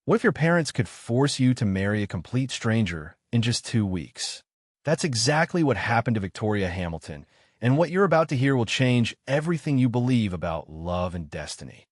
What if your parents could force you to marry a complete stranger in just 2 weeks? That's exactly what happened to Victoria Hamilton, and what you're about to hear will change everything you believe about love and destiny.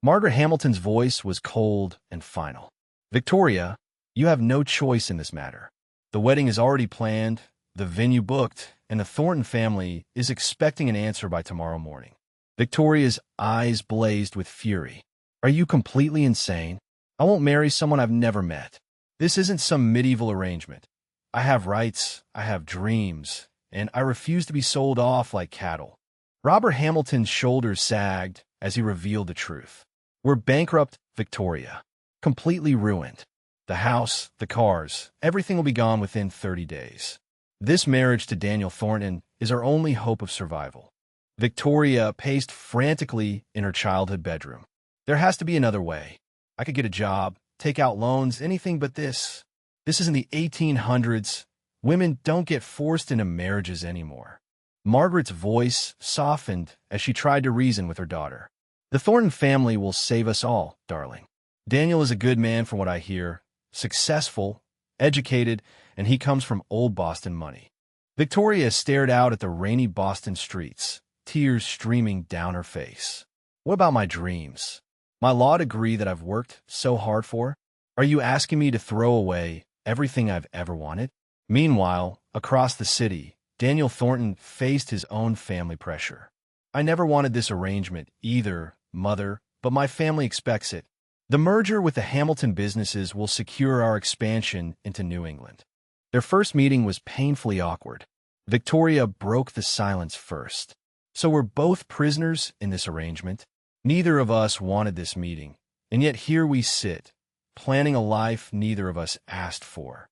Margaret Hamilton's voice was cold and final. Victoria, you have no choice in this matter. The wedding is already planned, the venue booked, and the Thornton family is expecting an answer by tomorrow morning. Victoria's eyes blazed with fury. Are you completely insane? I won't marry someone I've never met. This isn't some medieval arrangement. I have rights, I have dreams, and I refuse to be sold off like cattle. Robert Hamilton's shoulders sagged as he revealed the truth. We're bankrupt, Victoria. Completely ruined. The house, the cars, everything will be gone within 30 days. This marriage to Daniel Thornton is our only hope of survival. Victoria paced frantically in her childhood bedroom. There has to be another way. I could get a job, take out loans, anything but this. This is in the 1800s. Women don't get forced into marriages anymore. Margaret's voice softened as she tried to reason with her daughter. The Thornton family will save us all, darling. Daniel is a good man from what I hear, successful, educated, and he comes from old Boston money. Victoria stared out at the rainy Boston streets, tears streaming down her face. What about my dreams? My law degree that I've worked so hard for? Are you asking me to throw away everything I've ever wanted? Meanwhile, across the city, Daniel Thornton faced his own family pressure. I never wanted this arrangement either, Mother, but my family expects it. The merger with the Hamilton businesses will secure our expansion into New England. Their first meeting was painfully awkward. Victoria broke the silence first. So we're both prisoners in this arrangement. Neither of us wanted this meeting, and yet here we sit, planning a life neither of us asked for.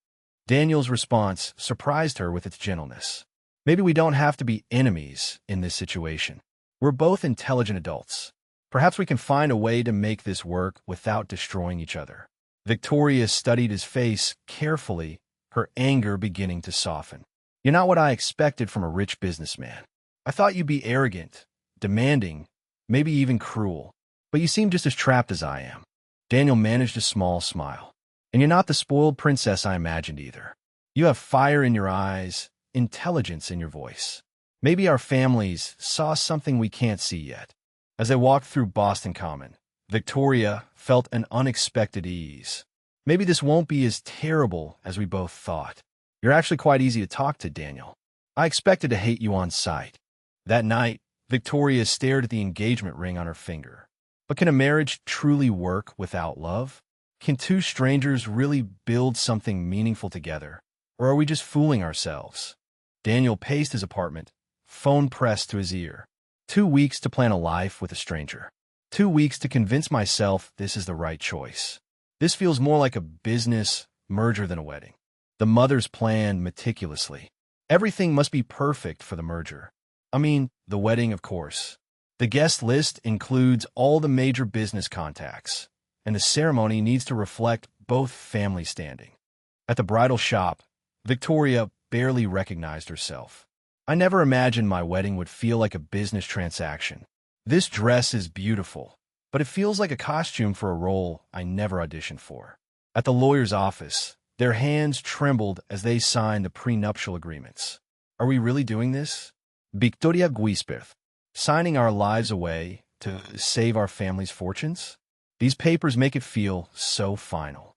Daniel's response surprised her with its gentleness. Maybe we don't have to be enemies in this situation. We're both intelligent adults. Perhaps we can find a way to make this work without destroying each other. Victoria studied his face carefully, her anger beginning to soften. You're not what I expected from a rich businessman. I thought you'd be arrogant, demanding, maybe even cruel. But you seem just as trapped as I am. Daniel managed a small smile. And you're not the spoiled princess I imagined either. You have fire in your eyes, intelligence in your voice. Maybe our families saw something we can't see yet. As they walked through Boston Common, Victoria felt an unexpected ease. Maybe this won't be as terrible as we both thought. You're actually quite easy to talk to, Daniel. I expected to hate you on sight. That night, Victoria stared at the engagement ring on her finger. But can a marriage truly work without love? Can two strangers really build something meaningful together? Or are we just fooling ourselves? Daniel paced his apartment, phone pressed to his ear. 2 weeks to plan a life with a stranger. 2 weeks to convince myself this is the right choice. This feels more like a business merger than a wedding. The mothers planned meticulously. Everything must be perfect for the merger. I mean, the wedding, of course. The guest list includes all the major business contacts, and the ceremony needs to reflect both family standing. At the bridal shop, Victoria barely recognized herself. I never imagined my wedding would feel like a business transaction. This dress is beautiful, but it feels like a costume for a role I never auditioned for. At the lawyer's office, their hands trembled as they signed the prenuptial agreements. Are we really doing this? Victoria Guisperth, signing our lives away to save our family's fortunes? These papers make it feel so final.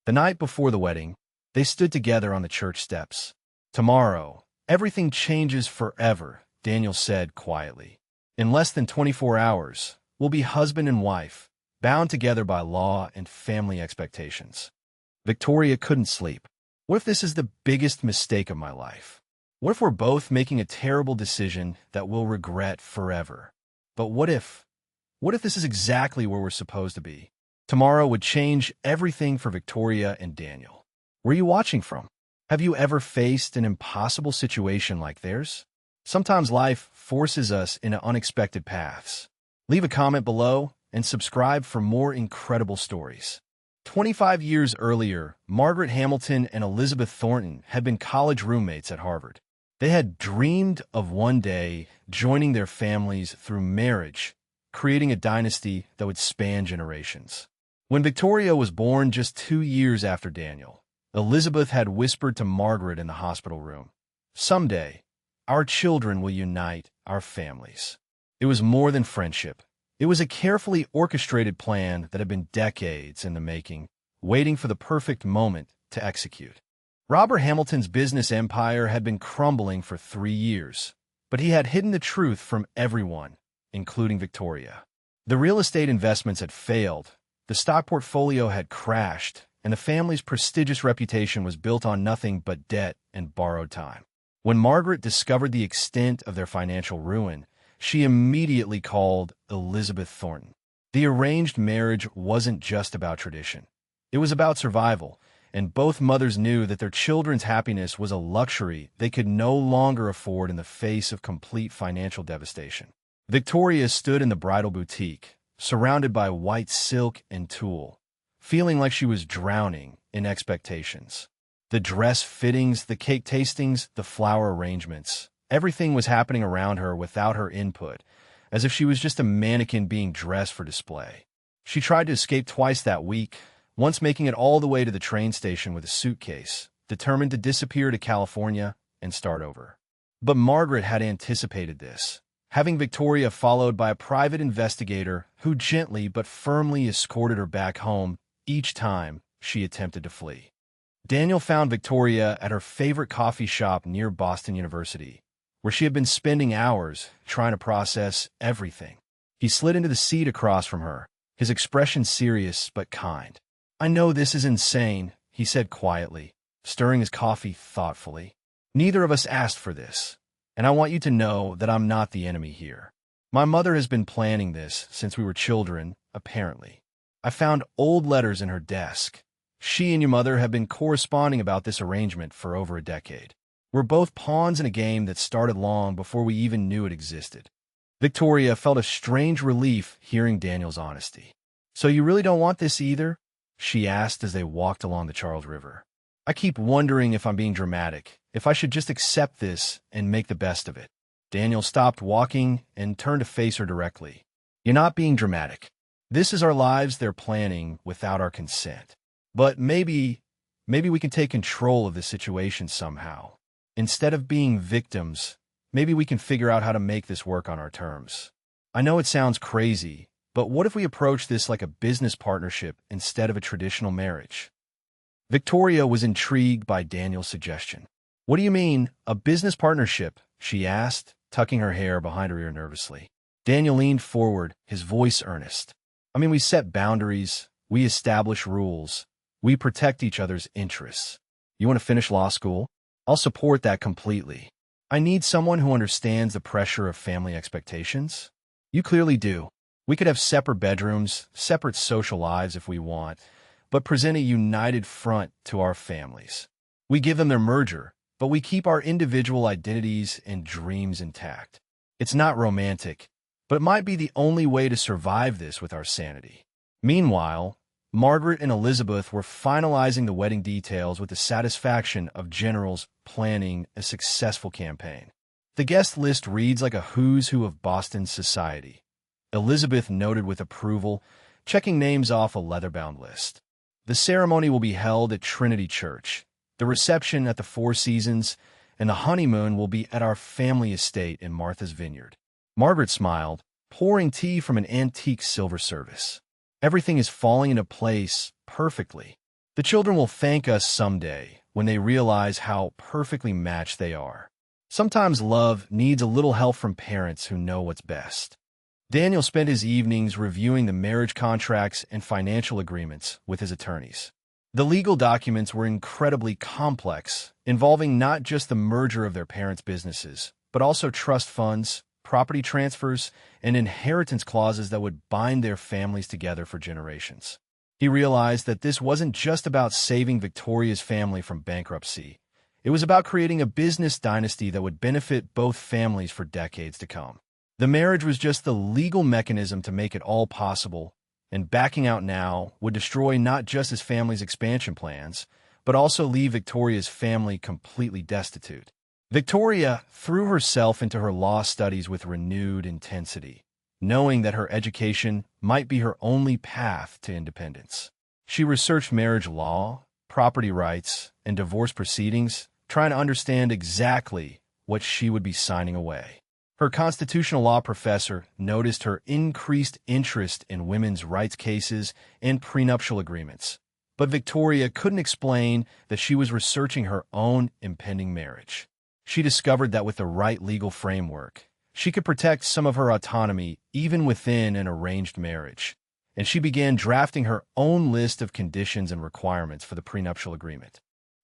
The night before the wedding, they stood together on the church steps. Tomorrow, everything changes forever, Daniel said quietly. In less than 24 hours, we'll be husband and wife, bound together by law and family expectations. Victoria couldn't sleep. What if this is the biggest mistake of my life? What if we're both making a terrible decision that we'll regret forever? But what if this is exactly where we're supposed to be? Tomorrow would change everything for Victoria and Daniel. Where are you watching from? Have you ever faced an impossible situation like theirs? Sometimes life forces us into unexpected paths. Leave a comment below and subscribe for more incredible stories. 25 years earlier, Margaret Hamilton and Elizabeth Thornton had been college roommates at Harvard. They had dreamed of one day joining their families through marriage, creating a dynasty that would span generations. When Victoria was born just 2 years after Daniel, Elizabeth had whispered to Margaret in the hospital room, "Someday, our children will unite our families." It was more than friendship. It was a carefully orchestrated plan that had been decades in the making, waiting for the perfect moment to execute. Robert Hamilton's business empire had been crumbling for 3 years, but he had hidden the truth from everyone, including Victoria. The real estate investments had failed, the stock portfolio had crashed, and the family's prestigious reputation was built on nothing but debt and borrowed time. When Margaret discovered the extent of their financial ruin, she immediately called Elizabeth Thornton. The arranged marriage wasn't just about tradition. It was about survival, and both mothers knew that their children's happiness was a luxury they could no longer afford in the face of complete financial devastation. Victoria stood in the bridal boutique, surrounded by white silk and tulle, feeling like she was drowning in expectations. The dress fittings, the cake tastings, the flower arrangements, everything was happening around her without her input, as if she was just a mannequin being dressed for display. She tried to escape twice that week, once making it all the way to the train station with a suitcase, determined to disappear to California and start over. But Margaret had anticipated this, having Victoria followed by a private investigator who gently but firmly escorted her back home each time she attempted to flee. Daniel found Victoria at her favorite coffee shop near Boston University, where she had been spending hours trying to process everything. He slid into the seat across from her, his expression serious but kind. "I know this is insane," he said quietly, stirring his coffee thoughtfully. "Neither of us asked for this, and I want you to know that I'm not the enemy here. My mother has been planning this since we were children, apparently. I found old letters in her desk. She and your mother have been corresponding about this arrangement for over a decade. We're both pawns in a game that started long before we even knew it existed." Victoria felt a strange relief hearing Daniel's honesty. "So you really don't want this either?" she asked as they walked along the Charles River. "I keep wondering if I'm being dramatic, if I should just accept this and make the best of it." Daniel stopped walking and turned to face her directly. "You're not being dramatic. This is our lives they're planning without our consent. But maybe we can take control of the situation somehow. Instead of being victims, maybe we can figure out how to make this work on our terms. I know it sounds crazy, but what if we approach this like a business partnership instead of a traditional marriage?" Victoria was intrigued by Daniel's suggestion. "What do you mean, a business partnership?" she asked, tucking her hair behind her ear nervously. Daniel leaned forward, his voice earnest. "I mean, we set boundaries, we establish rules, we protect each other's interests. You want to finish law school? I'll support that completely. I need someone who understands the pressure of family expectations. You clearly do. We could have separate bedrooms, separate social lives if we want, but present a united front to our families. We give them their merger, but we keep our individual identities and dreams intact. It's not romantic, but it might be the only way to survive this with our sanity." Meanwhile, Margaret and Elizabeth were finalizing the wedding details with the satisfaction of generals planning a successful campaign. The guest list reads like a who's who of Boston's society, Elizabeth noted with approval, checking names off a leather-bound list. The ceremony will be held at Trinity Church, the reception at the Four Seasons, and the honeymoon will be at our family estate in Martha's Vineyard. Margaret smiled, pouring tea from an antique silver service. "Everything is falling into place perfectly. The children will thank us someday when they realize how perfectly matched they are. Sometimes love needs a little help from parents who know what's best." Daniel spent his evenings reviewing the marriage contracts and financial agreements with his attorneys. The legal documents were incredibly complex, involving not just the merger of their parents' businesses, but also trust funds, property transfers, and inheritance clauses that would bind their families together for generations. He realized that this wasn't just about saving Victoria's family from bankruptcy. It was about creating a business dynasty that would benefit both families for decades to come. The marriage was just the legal mechanism to make it all possible, and backing out now would destroy not just his family's expansion plans, but also leave Victoria's family completely destitute. Victoria threw herself into her law studies with renewed intensity. knowing that her education might be her only path to independence. She researched marriage law, property rights, and divorce proceedings, trying to understand exactly what she would be signing away. Her constitutional law professor noticed her increased interest in women's rights cases and prenuptial agreements, but Victoria couldn't explain that she was researching her own impending marriage. She discovered that with the right legal framework, she could protect some of her autonomy even within an arranged marriage, and she began drafting her own list of conditions and requirements for the prenuptial agreement.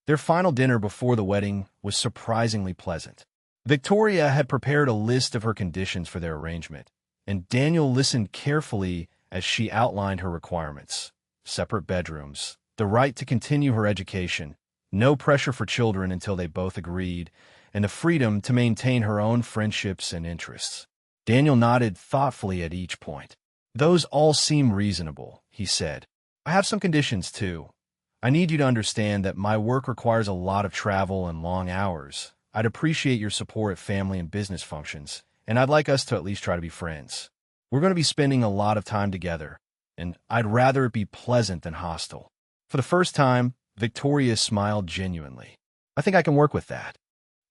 Their final dinner before the wedding was surprisingly pleasant. Victoria had prepared a list of her conditions for their arrangement, and Daniel listened carefully as she outlined her requirements: separate bedrooms, the right to continue her education, no pressure for children until they both agreed, and the freedom to maintain her own friendships and interests. Daniel nodded thoughtfully at each point. "Those all seem reasonable," he said. "I have some conditions, too. I need you to understand that my work requires a lot of travel and long hours. I'd appreciate your support at family and business functions, and I'd like us to at least try to be friends. We're going to be spending a lot of time together, and I'd rather it be pleasant than hostile." For the first time, Victoria smiled genuinely. "I think I can work with that."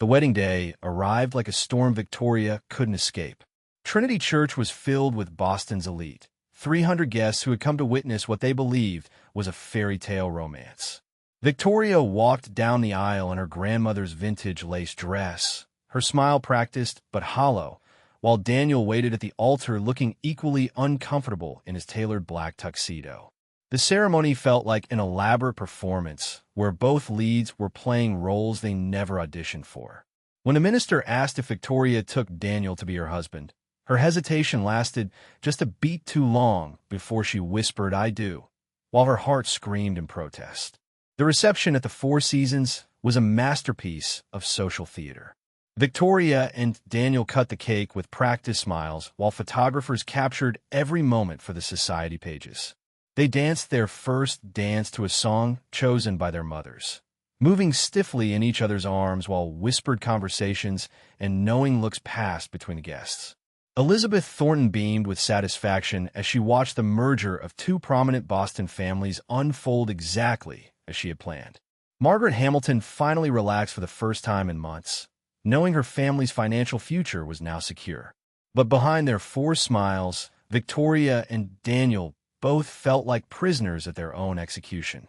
The wedding day arrived like a storm Victoria couldn't escape. Trinity Church was filled with Boston's elite, 300 guests who had come to witness what they believed was a fairy tale romance. Victoria walked down the aisle in her grandmother's vintage lace dress, her smile practiced but hollow, while Daniel waited at the altar looking equally uncomfortable in his tailored black tuxedo. The ceremony felt like an elaborate performance where both leads were playing roles they never auditioned for. When the minister asked if Victoria took Daniel to be her husband, her hesitation lasted just a beat too long before she whispered, "I do," while her heart screamed in protest. The reception at the Four Seasons was a masterpiece of social theater. Victoria and Daniel cut the cake with practiced smiles while photographers captured every moment for the society pages. They danced their first dance to a song chosen by their mothers, moving stiffly in each other's arms while whispered conversations and knowing looks passed between the guests. Elizabeth Thornton beamed with satisfaction as she watched the merger of two prominent Boston families unfold exactly as she had planned. Margaret Hamilton finally relaxed for the first time in months, knowing her family's financial future was now secure. But behind their forced smiles, Victoria and Daniel both felt like prisoners at their own execution.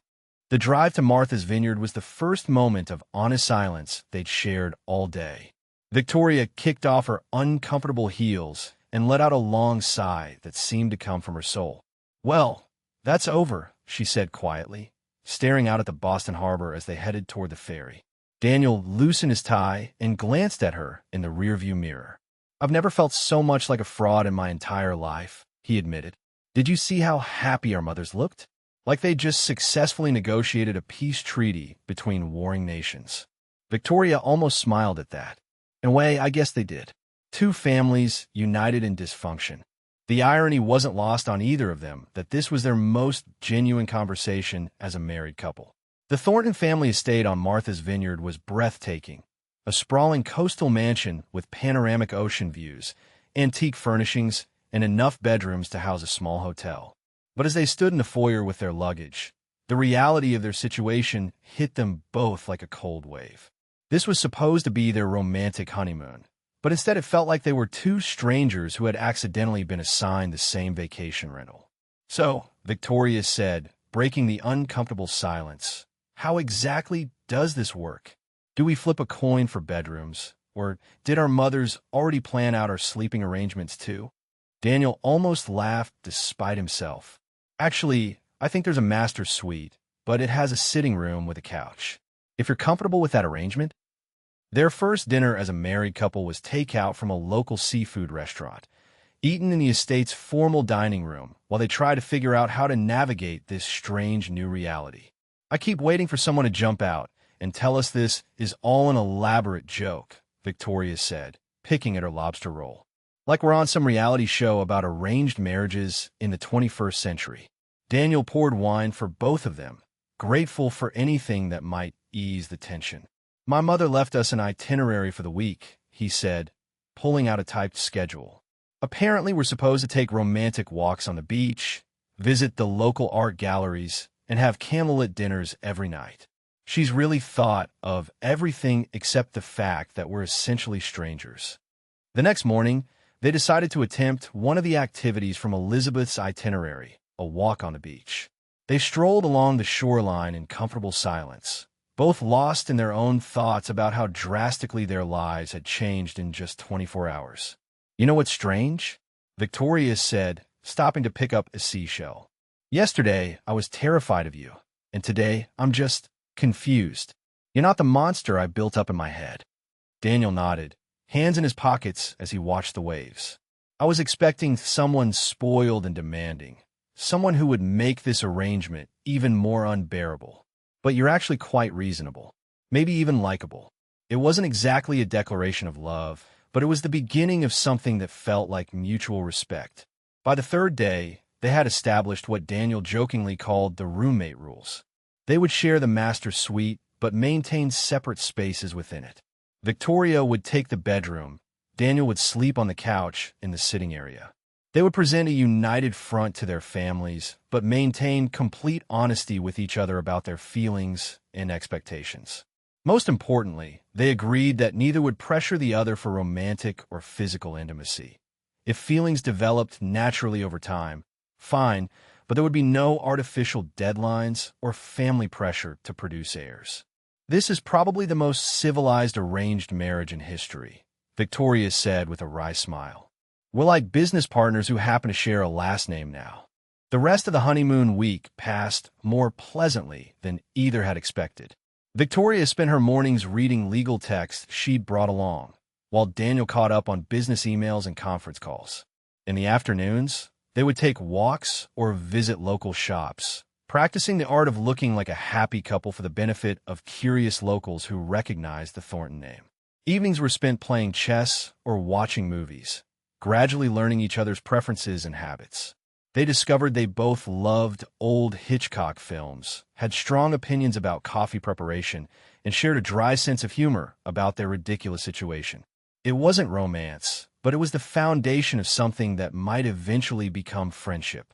The drive to Martha's Vineyard was the first moment of honest silence they'd shared all day. Victoria kicked off her uncomfortable heels and let out a long sigh that seemed to come from her soul. "Well, that's over," she said quietly, staring out at the Boston harbor as they headed toward the ferry. Daniel loosened his tie and glanced at her in the rearview mirror. "I've never felt so much like a fraud in my entire life," he admitted. "Did you see how happy our mothers looked? Like they just successfully negotiated a peace treaty between warring nations." Victoria almost smiled at that. In a way, I guess they did. Two families united in dysfunction. The irony wasn't lost on either of them that this was their most genuine conversation as a married couple. The Thornton family estate on Martha's Vineyard was breathtaking, a sprawling coastal mansion with panoramic ocean views, antique furnishings, and enough bedrooms to house a small hotel. But as they stood in the foyer with their luggage, the reality of their situation hit them both like a cold wave. This was supposed to be their romantic honeymoon, but instead it felt like they were two strangers who had accidentally been assigned the same vacation rental. "So," Victoria said, breaking the uncomfortable silence, "how exactly does this work? Do we flip a coin for bedrooms, or did our mothers already plan out our sleeping arrangements too?" Daniel almost laughed despite himself. "Actually, I think there's a master suite, but it has a sitting room with a couch. If you're comfortable with that arrangement." Their first dinner as a married couple was takeout from a local seafood restaurant, eaten in the estate's formal dining room while they tried to figure out how to navigate this strange new reality. "I keep waiting for someone to jump out and tell us this is all an elaborate joke," Victoria said, picking at her lobster roll. "Like we're on some reality show about arranged marriages in the 21st century." Daniel poured wine for both of them, grateful for anything that might ease the tension. "My mother left us an itinerary for the week," he said, pulling out a typed schedule. Apparently, we're supposed to take romantic walks on the beach, visit the local art galleries, and have candlelit dinners every night. She's really thought of everything except the fact that we're essentially strangers. The next morning, they decided to attempt one of the activities from Elizabeth's itinerary, a walk on the beach. They strolled along the shoreline in comfortable silence, both lost in their own thoughts about how drastically their lives had changed in just 24 hours. "You know what's strange?" Victoria said, stopping to pick up a seashell. "Yesterday, I was terrified of you, and today, I'm just confused. You're not the monster I built up in my head." Daniel nodded, hands in his pockets as he watched the waves. "I was expecting someone spoiled and demanding, someone who would make this arrangement even more unbearable. But you're actually quite reasonable, maybe even likable. It wasn't exactly a declaration of love, but it was the beginning of something that felt like mutual respect." By the third day, they had established what Daniel jokingly called the roommate rules. They would share the master suite, but maintain separate spaces within it. Victoria would take the bedroom, Daniel would sleep on the couch in the sitting area. They would present a united front to their families, but maintain complete honesty with each other about their feelings and expectations. Most importantly, they agreed that neither would pressure the other for romantic or physical intimacy. If feelings developed naturally over time, fine, but there would be no artificial deadlines or family pressure to produce heirs. "This is probably the most civilized arranged marriage in history," Victoria said with a wry smile. "We're like business partners who happen to share a last name now." The rest of the honeymoon week passed more pleasantly than either had expected. Victoria spent her mornings reading legal texts she'd brought along, while Daniel caught up on business emails and conference calls. In the afternoons, they would take walks or visit local shops, practicing the art of looking like a happy couple for the benefit of curious locals who recognized the Thornton name. Evenings were spent playing chess or watching movies, gradually learning each other's preferences and habits. They discovered they both loved old Hitchcock films, had strong opinions about coffee preparation, and shared a dry sense of humor about their ridiculous situation. It wasn't romance, but it was the foundation of something that might eventually become friendship.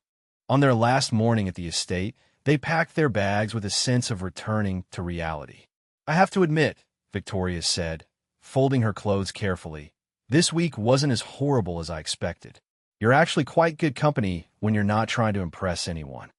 On their last morning at the estate, they packed their bags with a sense of returning to reality. "I have to admit," Victoria said, folding her clothes carefully, "this week wasn't as horrible as I expected. You're actually quite good company when you're not trying to impress anyone."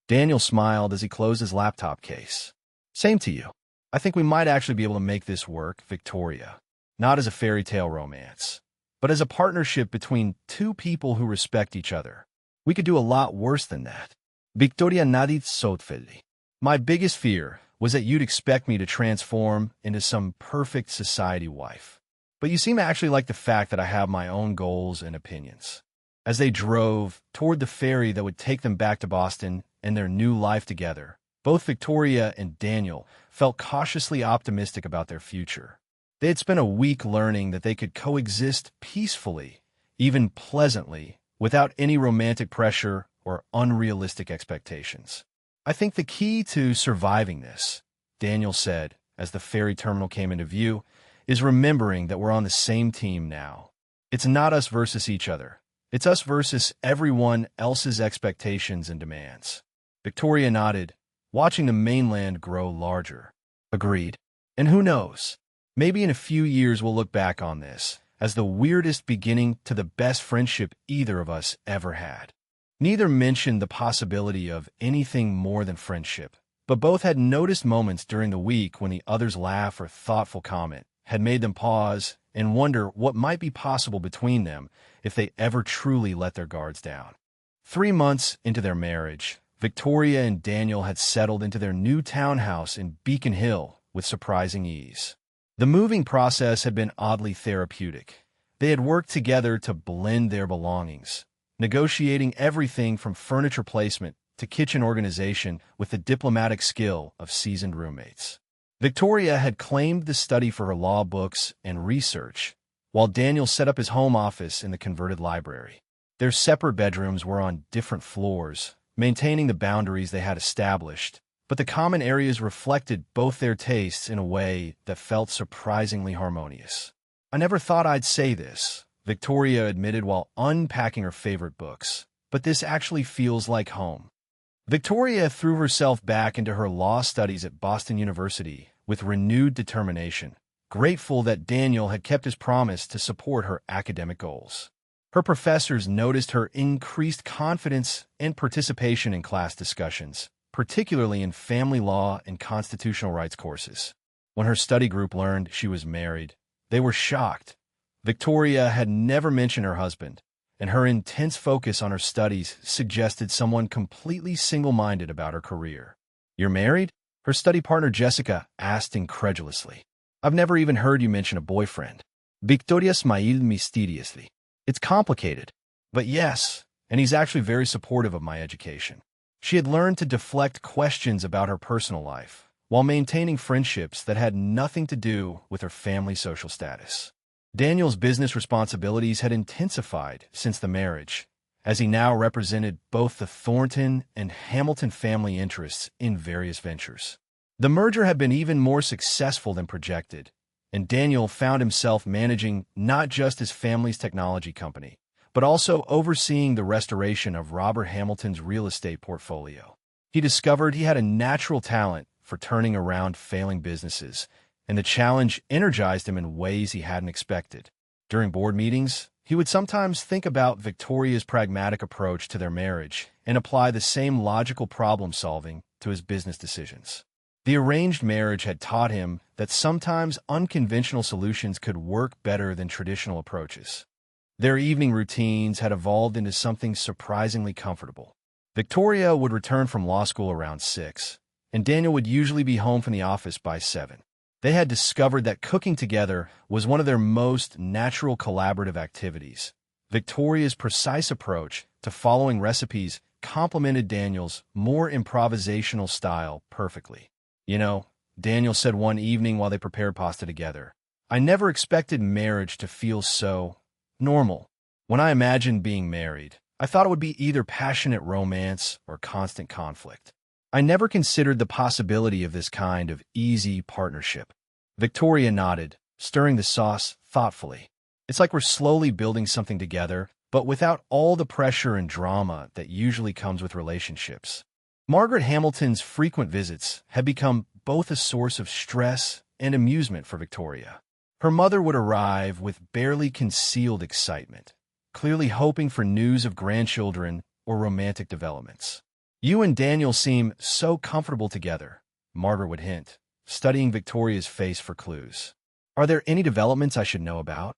Daniel smiled as he closed his laptop case. "Same to you. I think we might actually be able to make this work, Victoria. Not as a fairy tale romance, but as a partnership between two people who respect each other. We could do a lot worse than that." Victoria nodded thoughtfully. "My biggest fear was that you'd expect me to transform into some perfect society wife. But you seem to actually like the fact that I have my own goals and opinions." As they drove toward the ferry that would take them back to Boston and their new life together, both Victoria and Daniel felt cautiously optimistic about their future. They had spent a week learning that they could coexist peacefully, even pleasantly, without any romantic pressure or unrealistic expectations. "I think the key to surviving this," Daniel said as the ferry terminal came into view, "is remembering that we're on the same team now. It's not us versus each other. It's us versus everyone else's expectations and demands." Victoria nodded, watching the mainland grow larger. "Agreed. And who knows? Maybe in a few years we'll look back on this as the weirdest beginning to the best friendship either of us ever had." Neither mentioned the possibility of anything more than friendship, but both had noticed moments during the week when the other's laugh or thoughtful comment had made them pause and wonder what might be possible between them if they ever truly let their guards down. 3 months into their marriage, Victoria and Daniel had settled into their new townhouse in Beacon Hill with surprising ease. The moving process had been oddly therapeutic. They had worked together to blend their belongings, negotiating everything from furniture placement to kitchen organization with the diplomatic skill of seasoned roommates. Victoria had claimed the study for her law books and research, while Daniel set up his home office in the converted library. Their separate bedrooms were on different floors, maintaining the boundaries they had established, but the common areas reflected both their tastes in a way that felt surprisingly harmonious. "I never thought I'd say this, Victoria admitted while unpacking her favorite books. But this actually feels like home. Victoria threw herself back into her law studies at Boston University with renewed determination, grateful that Daniel had kept his promise to support her academic goals. Her professors noticed her increased confidence and participation in class discussions, particularly in family law and constitutional rights courses. When her study group learned she was married, they were shocked. Victoria had never mentioned her husband, and her intense focus on her studies suggested someone completely single-minded about her career. "You're married?" her study partner Jessica asked incredulously. "I've never even heard you mention a boyfriend." Victoria smiled mysteriously. "It's complicated, but yes, and he's actually very supportive of my education." She had learned to deflect questions about her personal life, while maintaining friendships that had nothing to do with her family's social status. Daniel's business responsibilities had intensified since the marriage, as he now represented both the Thornton and Hamilton family interests in various ventures. The merger had been even more successful than projected, and Daniel found himself managing not just his family's technology company, but also overseeing the restoration of Robert Hamilton's real estate portfolio. He discovered he had a natural talent for turning around failing businesses, and the challenge energized him in ways he hadn't expected. During board meetings, he would sometimes think about Victoria's pragmatic approach to their marriage and apply the same logical problem-solving to his business decisions. The arranged marriage had taught him that sometimes unconventional solutions could work better than traditional approaches. Their evening routines had evolved into something surprisingly comfortable. Victoria would return from law school around 6, and Daniel would usually be home from the office by 7. They had discovered that cooking together was one of their most natural collaborative activities. Victoria's precise approach to following recipes complemented Daniel's more improvisational style perfectly. "You know," Daniel said one evening while they prepared pasta together, "I never expected marriage to feel so normal. When I imagined being married, I thought it would be either passionate romance or constant conflict. I never considered the possibility of this kind of easy partnership." Victoria nodded, stirring the sauce thoughtfully. "It's like we're slowly building something together, but without all the pressure and drama that usually comes with relationships." Margaret Hamilton's frequent visits had become both a source of stress and amusement for Victoria. Her mother would arrive with barely concealed excitement, clearly hoping for news of grandchildren or romantic developments. "You and Daniel seem so comfortable together," Margaret would hint, studying Victoria's face for clues. "Are there any developments I should know about?"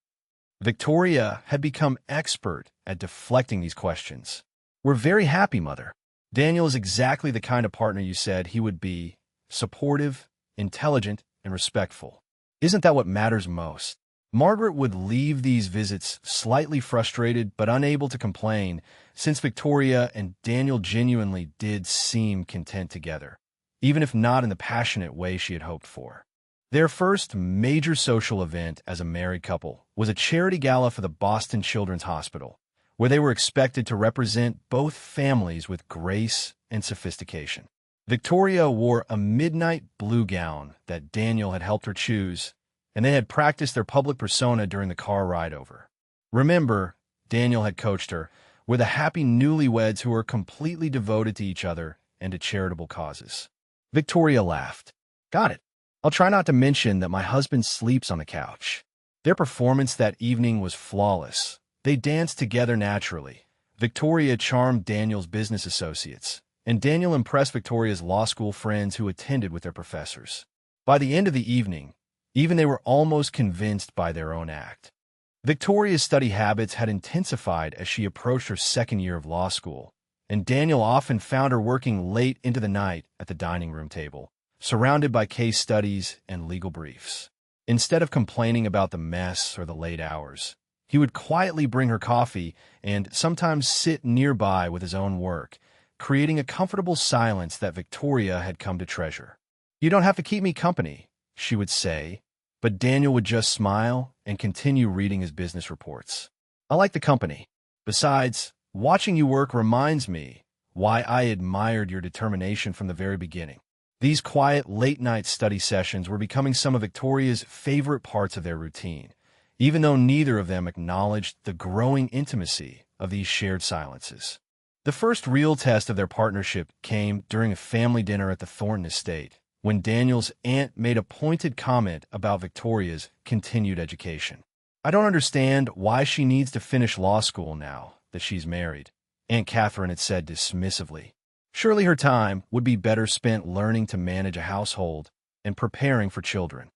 Victoria had become expert at deflecting these questions. "We're very happy, Mother. Daniel is exactly the kind of partner you said he would be, supportive, intelligent, and respectful. Isn't that what matters most?" Margaret would leave these visits slightly frustrated but unable to complain, since Victoria and Daniel genuinely did seem content together, even if not in the passionate way she had hoped for. Their first major social event as a married couple was a charity gala for the Boston Children's Hospital, where they were expected to represent both families with grace and sophistication. Victoria wore a midnight blue gown that Daniel had helped her choose, and they had practiced their public persona during the car ride over. "Remember," Daniel had coached her, "we're the happy newlyweds who are completely devoted to each other and to charitable causes." Victoria laughed. "Got it. I'll try not to mention that my husband sleeps on the couch." Their performance that evening was flawless. They danced together naturally. Victoria charmed Daniel's business associates, and Daniel impressed Victoria's law school friends who attended with their professors. By the end of the evening, even they were almost convinced by their own act. Victoria's study habits had intensified as she approached her second year of law school, and Daniel often found her working late into the night at the dining room table, surrounded by case studies and legal briefs. Instead of complaining about the mess or the late hours, he would quietly bring her coffee and sometimes sit nearby with his own work, creating a comfortable silence that Victoria had come to treasure. "You don't have to keep me company," she would say, but Daniel would just smile and continue reading his business reports. "I like the company. Besides, watching you work reminds me why I admired your determination from the very beginning." These quiet, late-night study sessions were becoming some of Victoria's favorite parts of their routine, even though neither of them acknowledged the growing intimacy of these shared silences. The first real test of their partnership came during a family dinner at the Thornton estate, when Daniel's aunt made a pointed comment about Victoria's continued education. "I don't understand why she needs to finish law school now that she's married," Aunt Catherine had said dismissively. "Surely her time would be better spent learning to manage a household and preparing for children."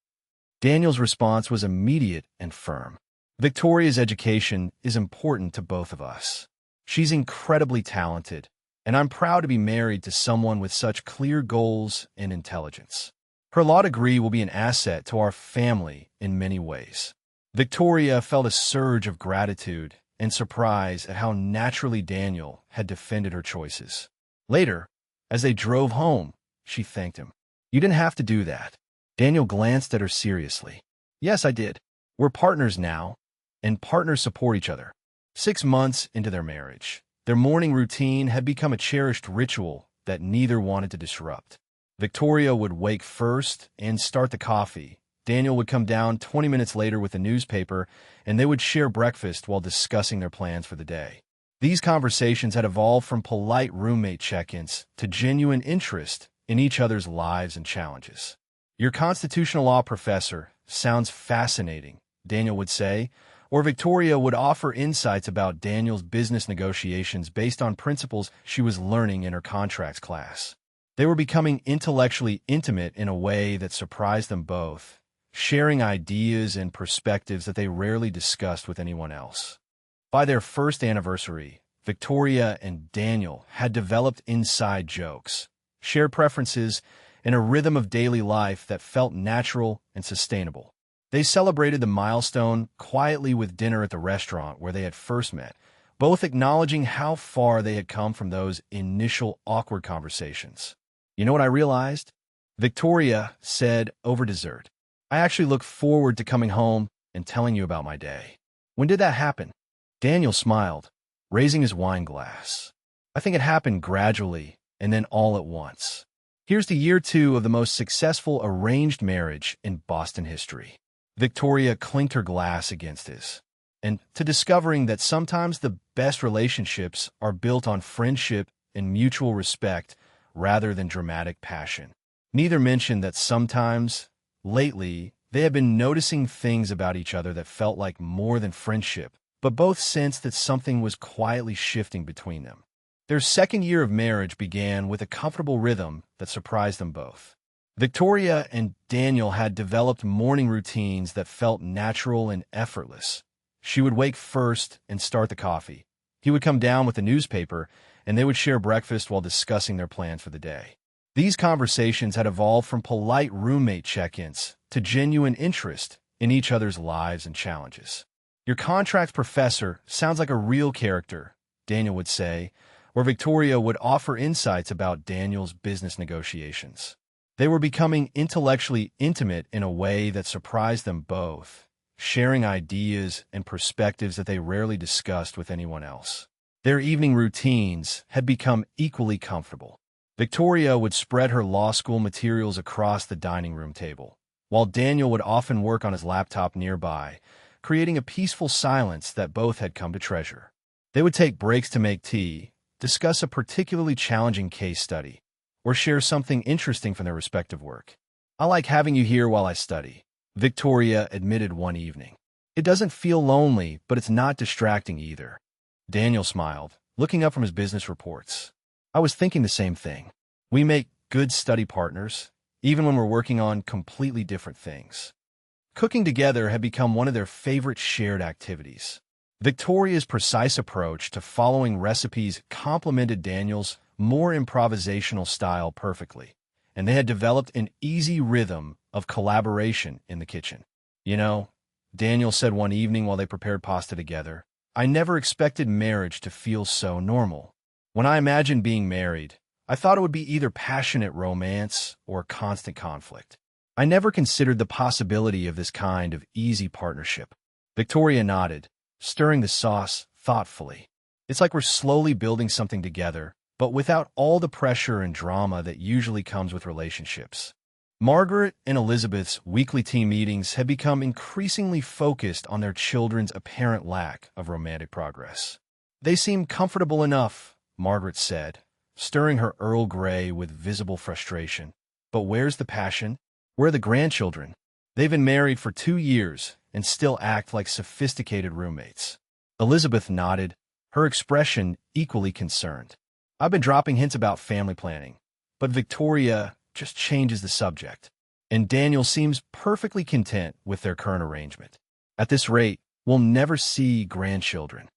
Daniel's response was immediate and firm. "Victoria's education is important to both of us. She's incredibly talented, and I'm proud to be married to someone with such clear goals and intelligence. Her law degree will be an asset to our family in many ways." Victoria felt a surge of gratitude and surprise at how naturally Daniel had defended her choices. Later, as they drove home, she thanked him. "You didn't have to do that." Daniel glanced at her seriously. "Yes, I did. We're partners now, and partners support each other." 6 months into their marriage, their morning routine had become a cherished ritual that neither wanted to disrupt. Victoria would wake first and start the coffee. Daniel would come down 20 minutes later with a newspaper, and they would share breakfast while discussing their plans for the day. These conversations had evolved from polite roommate check-ins to genuine interest in each other's lives and challenges. "Your constitutional law professor sounds fascinating," Daniel would say, or Victoria would offer insights about Daniel's business negotiations based on principles she was learning in her contracts class. They were becoming intellectually intimate in a way that surprised them both, sharing ideas and perspectives that they rarely discussed with anyone else. By their first anniversary, Victoria and Daniel had developed inside jokes, shared preferences, and a rhythm of daily life that felt natural and sustainable. They celebrated the milestone quietly with dinner at the restaurant where they had first met, both acknowledging how far they had come from those initial awkward conversations. "You know what I realized?" Victoria said over dessert. "I actually look forward to coming home and telling you about my day." "When did that happen?" Daniel smiled, raising his wine glass. "I think it happened gradually and then all at once. Here's to year 2 of the most successful arranged marriage in Boston history." Victoria clinked her glass against his, and to discovering that sometimes the best relationships are built on friendship and mutual respect rather than dramatic passion. Neither mentioned that sometimes, lately, they had been noticing things about each other that felt like more than friendship, but both sensed that something was quietly shifting between them. Their second year of marriage began with a comfortable rhythm that surprised them both. Victoria and Daniel had developed morning routines that felt natural and effortless. She would wake first and start the coffee. He would come down with a newspaper, and they would share breakfast while discussing their plans for the day. These conversations had evolved from polite roommate check-ins to genuine interest in each other's lives and challenges. "Your contracts professor sounds like a real character," Daniel would say, or Victoria would offer insights about Daniel's business negotiations. They were becoming intellectually intimate in a way that surprised them both, sharing ideas and perspectives that they rarely discussed with anyone else. Their evening routines had become equally comfortable. Victoria would spread her law school materials across the dining room table, while Daniel would often work on his laptop nearby, creating a peaceful silence that both had come to treasure. They would take breaks to make tea, discuss a particularly challenging case study, or share something interesting from their respective work. "I like having you here while I study," Victoria admitted one evening. "It doesn't feel lonely, but it's not distracting either." Daniel smiled, looking up from his business reports. "I was thinking the same thing. We make good study partners, even when we're working on completely different things." Cooking together had become one of their favorite shared activities. Victoria's precise approach to following recipes complemented Daniel's more improvisational style perfectly, and they had developed an easy rhythm of collaboration in the kitchen. "You know," Daniel said one evening while they prepared pasta together, "I never expected marriage to feel so normal. When I imagined being married, I thought it would be either passionate romance or constant conflict. I never considered the possibility of this kind of easy partnership." Victoria nodded, stirring the sauce thoughtfully. "It's like we're slowly building something together, but without all the pressure and drama that usually comes with relationships." Margaret and Elizabeth's weekly team meetings had become increasingly focused on their children's apparent lack of romantic progress. "They seem comfortable enough," Margaret said, stirring her Earl Grey with visible frustration. "But where's the passion? Where are the grandchildren? They've been married for 2 years and still act like sophisticated roommates." Elizabeth nodded, her expression equally concerned. "I've been dropping hints about family planning, but Victoria just changes the subject, and Daniel seems perfectly content with their current arrangement. At this rate, we'll never see grandchildren."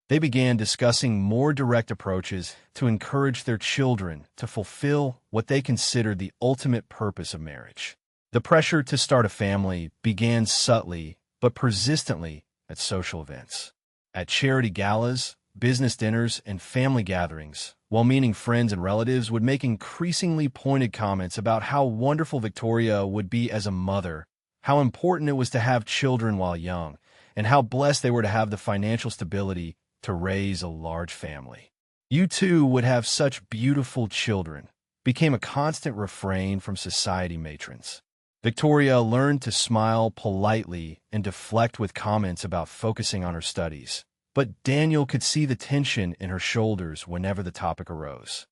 They began discussing more direct approaches to encourage their children to fulfill what they considered the ultimate purpose of marriage. The pressure to start a family began subtly but persistently at social events. At charity galas, business dinners, and family gatherings, well-meaning friends and relatives would make increasingly pointed comments about how wonderful Victoria would be as a mother, how important it was to have children while young, and how blessed they were to have the financial stability to raise a large family. "You two would have such beautiful children," became a constant refrain from society matrons. Victoria learned to smile politely and deflect with comments about focusing on her studies, but Daniel could see the tension in her shoulders whenever the topic arose.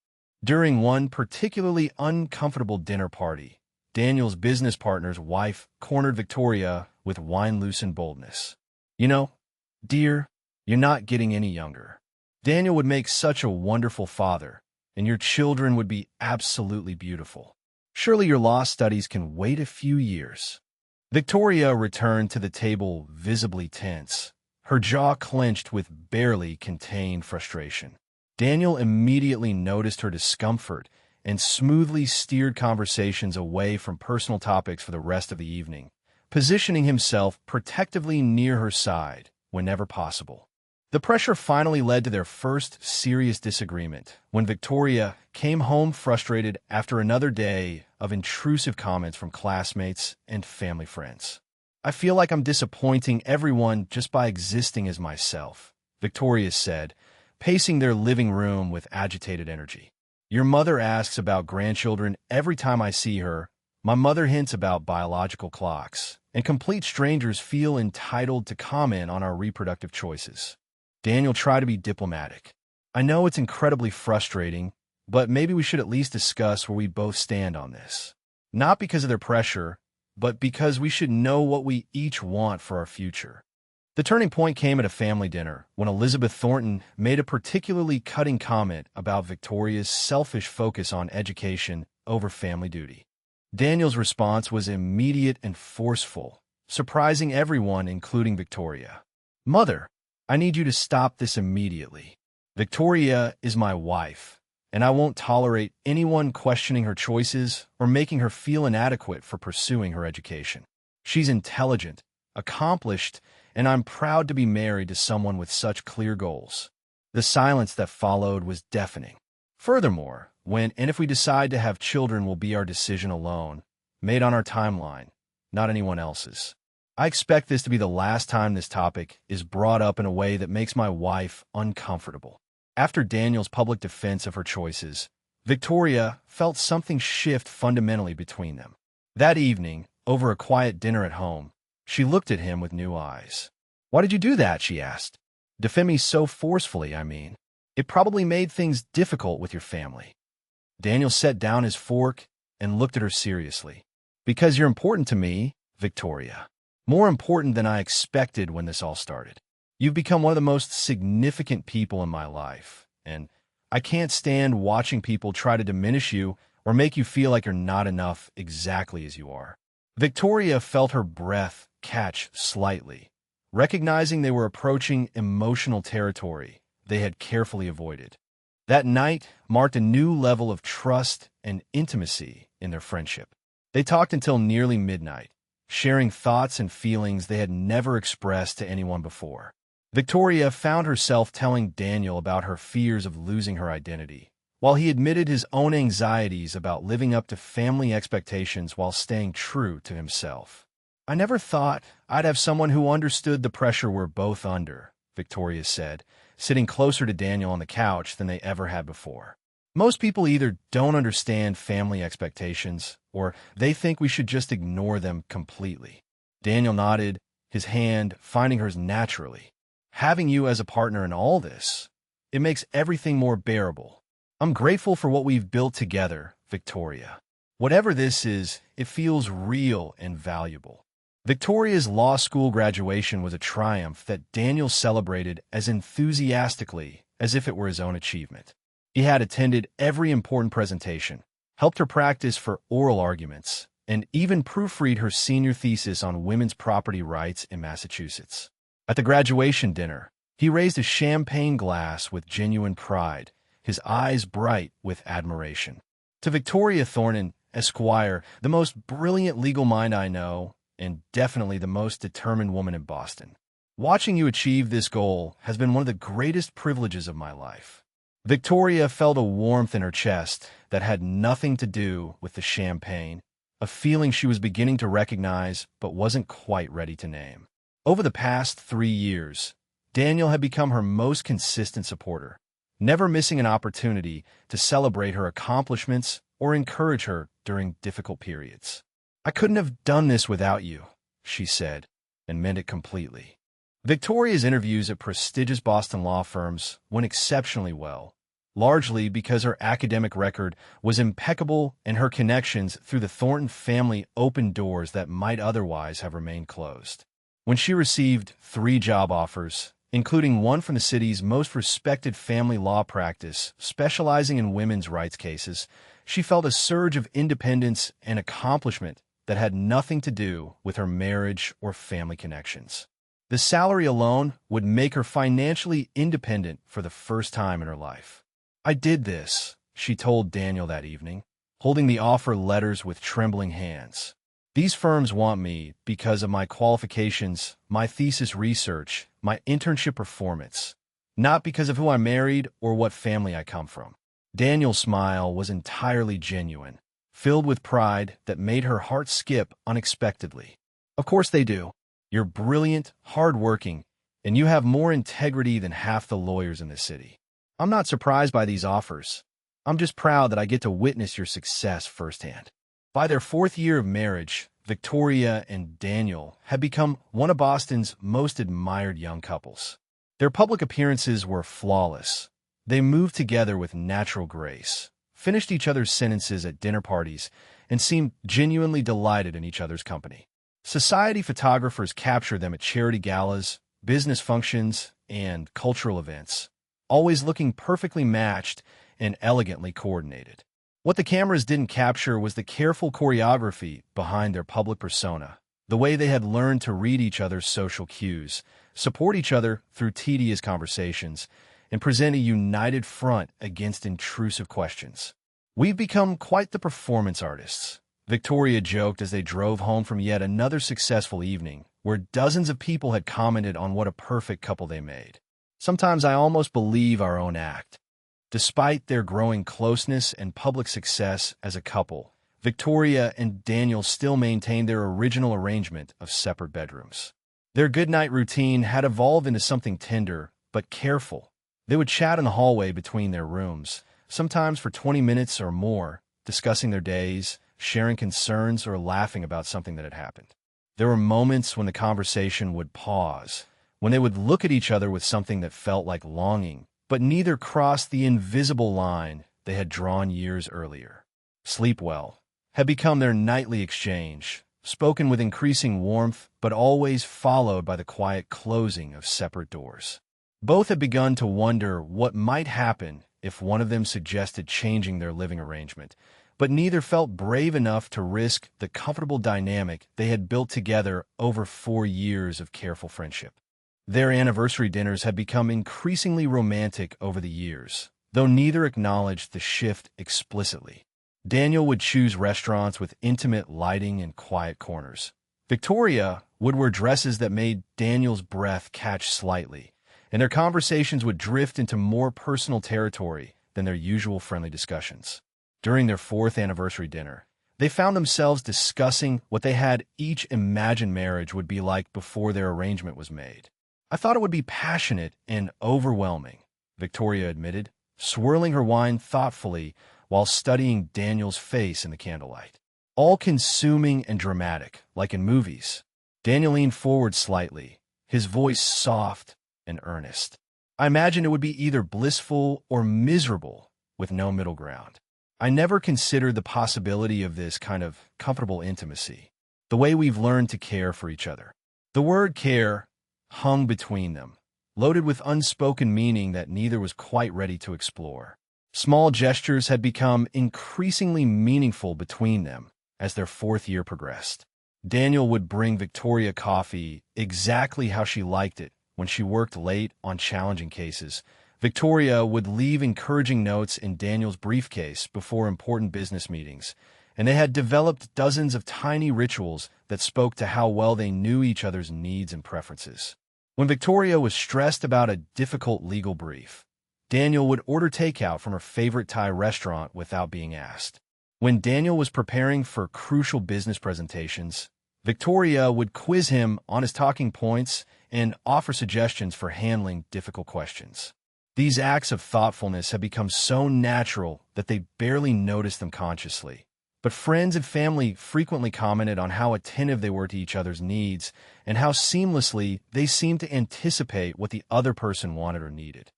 During one particularly uncomfortable dinner party, Daniel's business partner's wife cornered Victoria with wine-loosened boldness. "You know, dear, you're not getting any younger. Daniel would make such a wonderful father, and your children would be absolutely beautiful. Surely your law studies can wait a few years." Victoria returned to the table visibly tense, her jaw clenched with barely contained frustration. Daniel immediately noticed her discomfort and smoothly steered conversations away from personal topics for the rest of the evening, positioning himself protectively near her side whenever possible. The pressure finally led to their first serious disagreement when Victoria came home frustrated after another day of intrusive comments from classmates and family friends. "I feel like I'm disappointing everyone just by existing as myself," Victoria said, pacing their living room with agitated energy. "Your mother asks about grandchildren every time I see her. My mother hints about biological clocks, and complete strangers feel entitled to comment on our reproductive choices." Daniel tried to be diplomatic. "I know it's incredibly frustrating, but maybe we should at least discuss where we both stand on this. Not because of their pressure, but because we should know what we each want for our future." The turning point came at a family dinner when Elizabeth Thornton made a particularly cutting comment about Victoria's selfish focus on education over family duty. Daniel's response was immediate and forceful, surprising everyone, including Victoria. "Mother, I need you to stop this immediately. Victoria is my wife, and I won't tolerate anyone questioning her choices or making her feel inadequate for pursuing her education. She's intelligent, accomplished, and I'm proud to be married to someone with such clear goals." The silence that followed was deafening. "Furthermore, when and if we decide to have children will be our decision alone, made on our timeline, not anyone else's. I expect this to be the last time this topic is brought up in a way that makes my wife uncomfortable." After Daniel's public defense of her choices, Victoria felt something shift fundamentally between them. That evening, over a quiet dinner at home, she looked at him with new eyes. "Why did you do that?" she asked. "Defend me so forcefully, I mean. It probably made things difficult with your family." Daniel set down his fork and looked at her seriously. "Because you're important to me, Victoria. More important than I expected when this all started. You've become one of the most significant people in my life, and I can't stand watching people try to diminish you or make you feel like you're not enough exactly as you are." Victoria felt her breath catch slightly, recognizing they were approaching emotional territory they had carefully avoided. That night marked a new level of trust and intimacy in their friendship. They talked until nearly midnight, sharing thoughts and feelings they had never expressed to anyone before. Victoria found herself telling Daniel about her fears of losing her identity, while he admitted his own anxieties about living up to family expectations while staying true to himself. "I never thought I'd have someone who understood the pressure we're both under," Victoria said, sitting closer to Daniel on the couch than they ever had before. Most people either don't understand family expectations or they think we should just ignore them completely. Daniel nodded, his hand finding hers naturally. Having you as a partner in all this, it makes everything more bearable. I'm grateful for what we've built together, Victoria. Whatever this is, it feels real and valuable. Victoria's law school graduation was a triumph that Daniel celebrated as enthusiastically as if it were his own achievement. He had attended every important presentation, helped her practice for oral arguments, and even proofread her senior thesis on women's property rights in Massachusetts. At the graduation dinner, he raised a champagne glass with genuine pride, his eyes bright with admiration. To Victoria Thornton, Esquire, the most brilliant legal mind I know, and definitely the most determined woman in Boston. Watching you achieve this goal has been one of the greatest privileges of my life. Victoria felt a warmth in her chest that had nothing to do with the champagne, a feeling she was beginning to recognize but wasn't quite ready to name. Over the past 3 years, Daniel had become her most consistent supporter, never missing an opportunity to celebrate her accomplishments or encourage her during difficult periods. "I couldn't have done this without you," she said, and meant it completely. Victoria's interviews at prestigious Boston law firms went exceptionally well, largely because her academic record was impeccable and her connections through the Thornton family opened doors that might otherwise have remained closed. When she received 3 job offers, including one from the city's most respected family law practice specializing in women's rights cases, she felt a surge of independence and accomplishment that had nothing to do with her marriage or family connections. The salary alone would make her financially independent for the first time in her life. "I did this," she told Daniel that evening, holding the offer letters with trembling hands. "These firms want me because of my qualifications, my thesis research, my internship performance, not because of who I married or what family I come from." Daniel's smile was entirely genuine, filled with pride that made her heart skip unexpectedly. "Of course they do. You're brilliant, hardworking, and you have more integrity than half the lawyers in the city. I'm not surprised by these offers. I'm just proud that I get to witness your success firsthand." By their 4th year of marriage, Victoria and Daniel had become one of Boston's most admired young couples. Their public appearances were flawless. They moved together with natural grace, finished each other's sentences at dinner parties, and seemed genuinely delighted in each other's company. Society photographers captured them at charity galas, business functions, and cultural events, always looking perfectly matched and elegantly coordinated. What the cameras didn't capture was the careful choreography behind their public persona, the way they had learned to read each other's social cues, support each other through tedious conversations, and present a united front against intrusive questions. "We've become quite the performance artists," Victoria joked as they drove home from yet another successful evening, where dozens of people had commented on what a perfect couple they made. "Sometimes I almost believe our own act." Despite their growing closeness and public success as a couple, Victoria and Daniel still maintained their original arrangement of separate bedrooms. Their goodnight routine had evolved into something tender but careful. They would chat in the hallway between their rooms, sometimes for 20 minutes or more, discussing their days, sharing concerns, or laughing about something that had happened. There were moments when the conversation would pause, when they would look at each other with something that felt like longing, but neither crossed the invisible line they had drawn years earlier. "Sleep well" had become their nightly exchange, spoken with increasing warmth, but always followed by the quiet closing of separate doors. Both had begun to wonder what might happen if one of them suggested changing their living arrangement, but neither felt brave enough to risk the comfortable dynamic they had built together over 4 years of careful friendship. Their anniversary dinners had become increasingly romantic over the years, though neither acknowledged the shift explicitly. Daniel would choose restaurants with intimate lighting and quiet corners. Victoria would wear dresses that made Daniel's breath catch slightly, and their conversations would drift into more personal territory than their usual friendly discussions. During their 4th anniversary dinner, they found themselves discussing what they had each imagined marriage would be like before their arrangement was made. "I thought it would be passionate and overwhelming," Victoria admitted, swirling her wine thoughtfully while studying Daniel's face in the candlelight. All-consuming and dramatic, like in movies. Daniel leaned forward slightly, his voice soft and earnest. I imagined it would be either blissful or miserable, with no middle ground. I never considered the possibility of this kind of comfortable intimacy, the way we've learned to care for each other. The word care hung between them, loaded with unspoken meaning that neither was quite ready to explore. Small gestures had become increasingly meaningful between them as their fourth year progressed. Daniel would bring Victoria coffee exactly how she liked it when she worked late on challenging cases. Victoria would leave encouraging notes in Daniel's briefcase before important business meetings, and they had developed dozens of tiny rituals that spoke to how well they knew each other's needs and preferences. When Victoria was stressed about a difficult legal brief, Daniel would order takeout from her favorite Thai restaurant without being asked. When Daniel was preparing for crucial business presentations, Victoria would quiz him on his talking points and offer suggestions for handling difficult questions. These acts of thoughtfulness had become so natural that they barely noticed them consciously. But friends and family frequently commented on how attentive they were to each other's needs and how seamlessly they seemed to anticipate what the other person wanted or needed.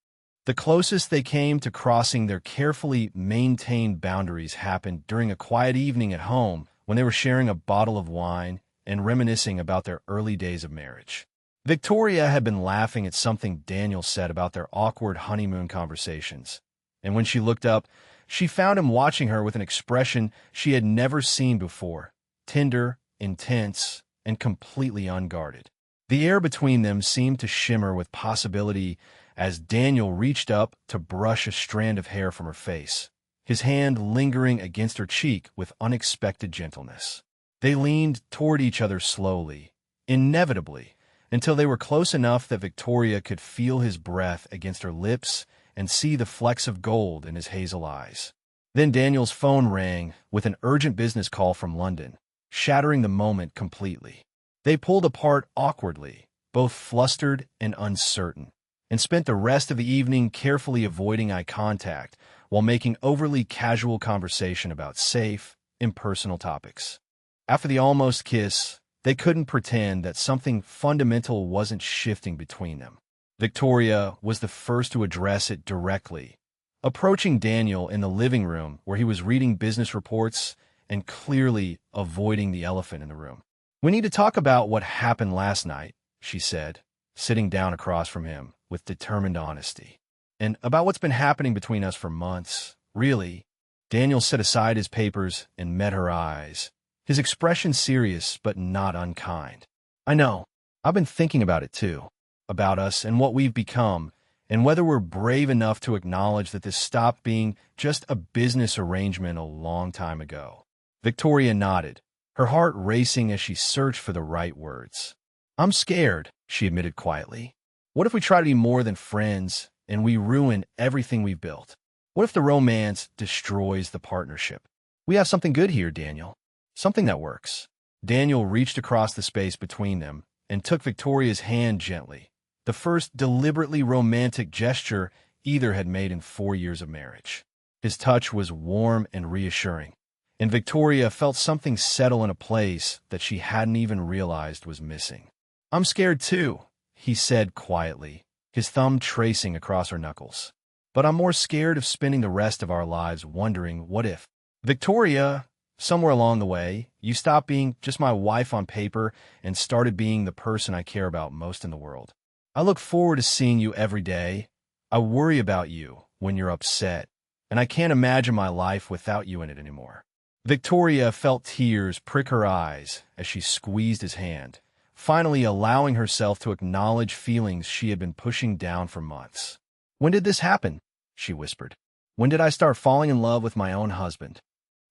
The closest they came to crossing their carefully maintained boundaries happened during a quiet evening at home when they were sharing a bottle of wine and reminiscing about their early days of marriage. Victoria had been laughing at something Daniel said about their awkward honeymoon conversations, and when she looked up, she found him watching her with an expression she had never seen before, tender, intense, and completely unguarded. The air between them seemed to shimmer with possibility as Daniel reached up to brush a strand of hair from her face, his hand lingering against her cheek with unexpected gentleness. They leaned toward each other slowly, inevitably, until they were close enough that Victoria could feel his breath against her lips and see the flecks of gold in his hazel eyes. Then Daniel's phone rang with an urgent business call from London, shattering the moment completely. They pulled apart awkwardly, both flustered and uncertain, and spent the rest of the evening carefully avoiding eye contact while making overly casual conversation about safe, impersonal topics. After the almost kiss, they couldn't pretend that something fundamental wasn't shifting between them. Victoria was the first to address it directly, approaching Daniel in the living room where he was reading business reports and clearly avoiding the elephant in the room. "We need to talk about what happened last night," she said, sitting down across from him with determined honesty. "And about what's been happening between us for months, really." Daniel set aside his papers and met her eyes, his expression serious but not unkind. "I know. I've been thinking about it too. About us and what we've become, and whether we're brave enough to acknowledge that this stopped being just a business arrangement a long time ago." Victoria nodded, her heart racing as she searched for the right words. "I'm scared," she admitted quietly. "What if we try to be more than friends and we ruin everything we've built? What if the romance destroys the partnership? We have something good here, Daniel. Something that works." Daniel reached across the space between them and took Victoria's hand gently, the first deliberately romantic gesture either had made in 4 years of marriage. His touch was warm and reassuring, and Victoria felt something settle in a place that she hadn't even realized was missing. "I'm scared too," he said quietly, his thumb tracing across her knuckles. "But I'm more scared of spending the rest of our lives wondering what if. Victoria, somewhere along the way, you stopped being just my wife on paper and started being the person I care about most in the world. I look forward to seeing you every day. I worry about you when you're upset, and I can't imagine my life without you in it anymore." Victoria felt tears prick her eyes as she squeezed his hand, finally allowing herself to acknowledge feelings she had been pushing down for months. "When did this happen?" she whispered. "When did I start falling in love with my own husband?"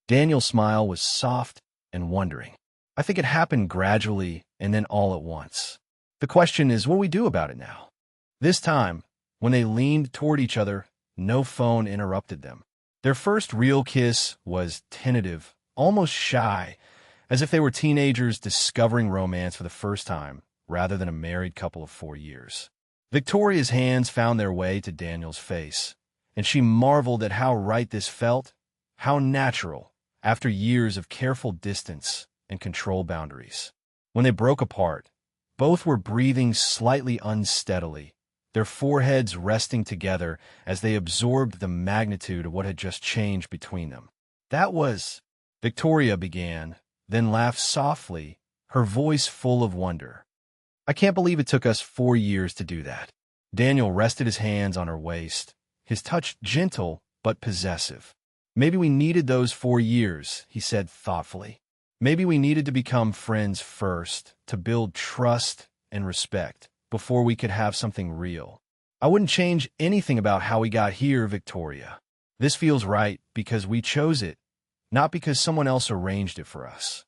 Daniel's smile was soft and wondering. "I think it happened gradually and then all at once. The question is what we do about it now." This time, when they leaned toward each other, no phone interrupted them. Their first real kiss was tentative, almost shy, as if they were teenagers discovering romance for the first time, rather than a married couple of 4 years. Victoria's hands found their way to Daniel's face, and she marveled at how right this felt, how natural, after years of careful distance and control boundaries. When they broke apart, both were breathing slightly unsteadily, their foreheads resting together as they absorbed the magnitude of what had just changed between them. "That was," Victoria began, then laughed softly, her voice full of wonder. "I can't believe it took us 4 years to do that." Daniel rested his hands on her waist, his touch gentle but possessive. "Maybe we needed those 4 years," he said thoughtfully. "Maybe we needed to become friends first, to build trust and respect, before we could have something real. I wouldn't change anything about how we got here, Victoria. This feels right because we chose it, not because someone else arranged it for us."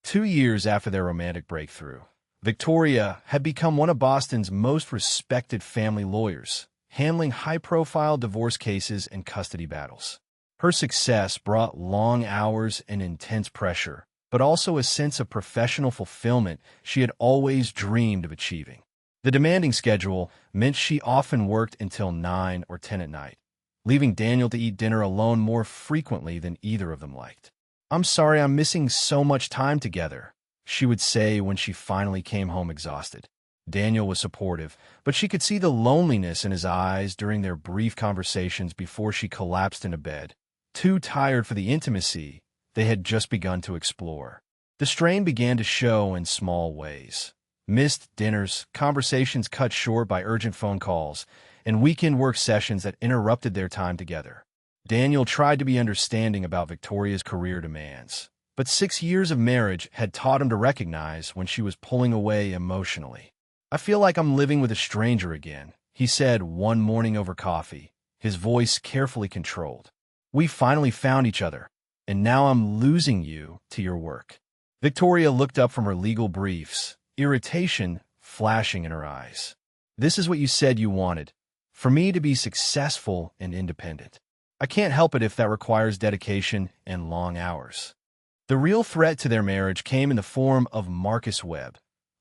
2 years after their romantic breakthrough, Victoria had become one of Boston's most respected family lawyers, handling high-profile divorce cases and custody battles. Her success brought long hours and intense pressure, but also a sense of professional fulfillment she had always dreamed of achieving. The demanding schedule meant she often worked until 9 or 10 at night, leaving Daniel to eat dinner alone more frequently than either of them liked. "I'm sorry I'm missing so much time together," she would say when she finally came home exhausted. Daniel was supportive, but she could see the loneliness in his eyes during their brief conversations before she collapsed into bed, too tired for the intimacy they had just begun to explore. The strain began to show in small ways. Missed dinners, conversations cut short by urgent phone calls, and weekend work sessions that interrupted their time together. Daniel tried to be understanding about Victoria's career demands, but 6 years of marriage had taught him to recognize when she was pulling away emotionally. "I feel like I'm living with a stranger again," he said one morning over coffee, his voice carefully controlled. "We finally found each other, and now I'm losing you to your work." Victoria looked up from her legal briefs, irritation flashing in her eyes. "This is what you said you wanted, for me to be successful and independent. I can't help it if that requires dedication and long hours." The real threat to their marriage came in the form of Marcus Webb,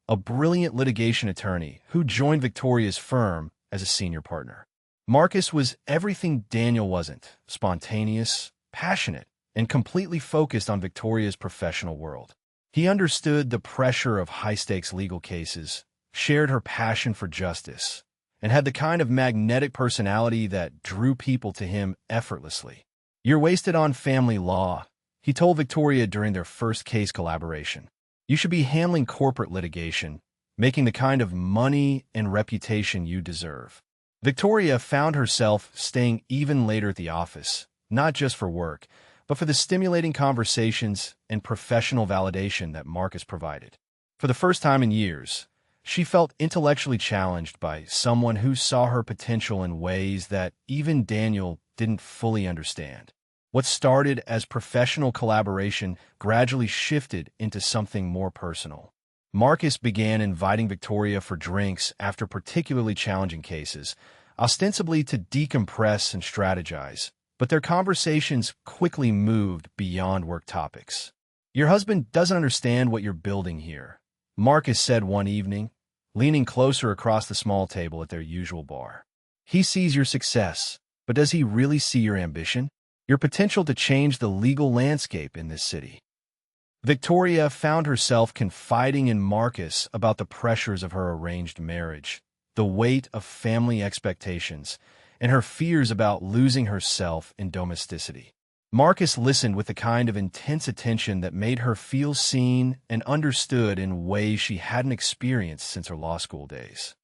a brilliant litigation attorney who joined Victoria's firm as a senior partner. Marcus was everything Daniel wasn't: spontaneous, passionate, and completely focused on Victoria's professional world. He understood the pressure of high-stakes legal cases, shared her passion for justice, and had the kind of magnetic personality that drew people to him effortlessly. "You're wasted on family law," he told Victoria during their first case collaboration. "You should be handling corporate litigation, making the kind of money and reputation you deserve." Victoria found herself staying even later at the office, not just for work, but for the stimulating conversations and professional validation that Marcus provided. For the first time in years, she felt intellectually challenged by someone who saw her potential in ways that even Daniel didn't fully understand. What started as professional collaboration gradually shifted into something more personal. Marcus began inviting Victoria for drinks after particularly challenging cases, ostensibly to decompress and strategize, but their conversations quickly moved beyond work topics. "Your husband doesn't understand what you're building here," Marcus said one evening, leaning closer across the small table at their usual bar. "He sees your success, but does he really see your ambition? Your potential to change the legal landscape in this city?" Victoria found herself confiding in Marcus about the pressures of her arranged marriage, the weight of family expectations, and her fears about losing herself in domesticity. Marcus listened with the kind of intense attention that made her feel seen and understood in ways she hadn't experienced since her law school days.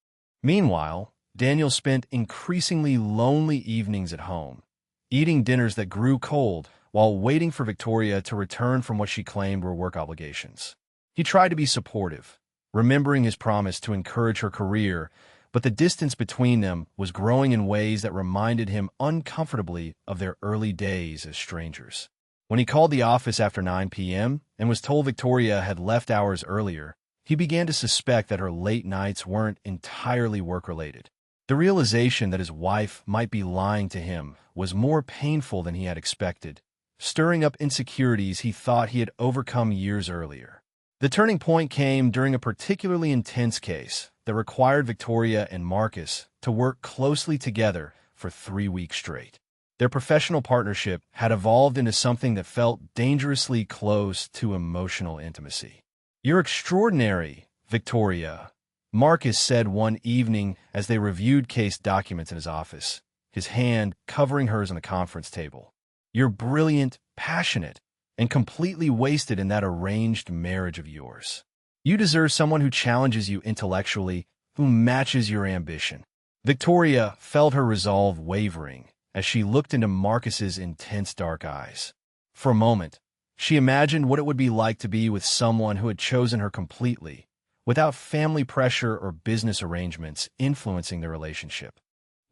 Meanwhile, Daniel spent increasingly lonely evenings at home, eating dinners that grew cold while waiting for Victoria to return from what she claimed were work obligations. He tried to be supportive, remembering his promise to encourage her career, but the distance between them was growing in ways that reminded him uncomfortably of their early days as strangers. When he called the office after 9 p.m. and was told Victoria had left hours earlier, he began to suspect that her late nights weren't entirely work-related. The realization that his wife might be lying to him was more painful than he had expected, stirring up insecurities he thought he had overcome years earlier. The turning point came during a particularly intense case that required Victoria and Marcus to work closely together for 3 weeks straight. Their professional partnership had evolved into something that felt dangerously close to emotional intimacy. "You're extraordinary, Victoria," Marcus said one evening as they reviewed case documents in his office, his hand covering hers on the conference table. "You're brilliant, passionate, and completely wasted in that arranged marriage of yours. You deserve someone who challenges you intellectually, who matches your ambition." Victoria felt her resolve wavering as she looked into Marcus's intense dark eyes. For a moment, she imagined what it would be like to be with someone who had chosen her completely, without family pressure or business arrangements influencing their relationship.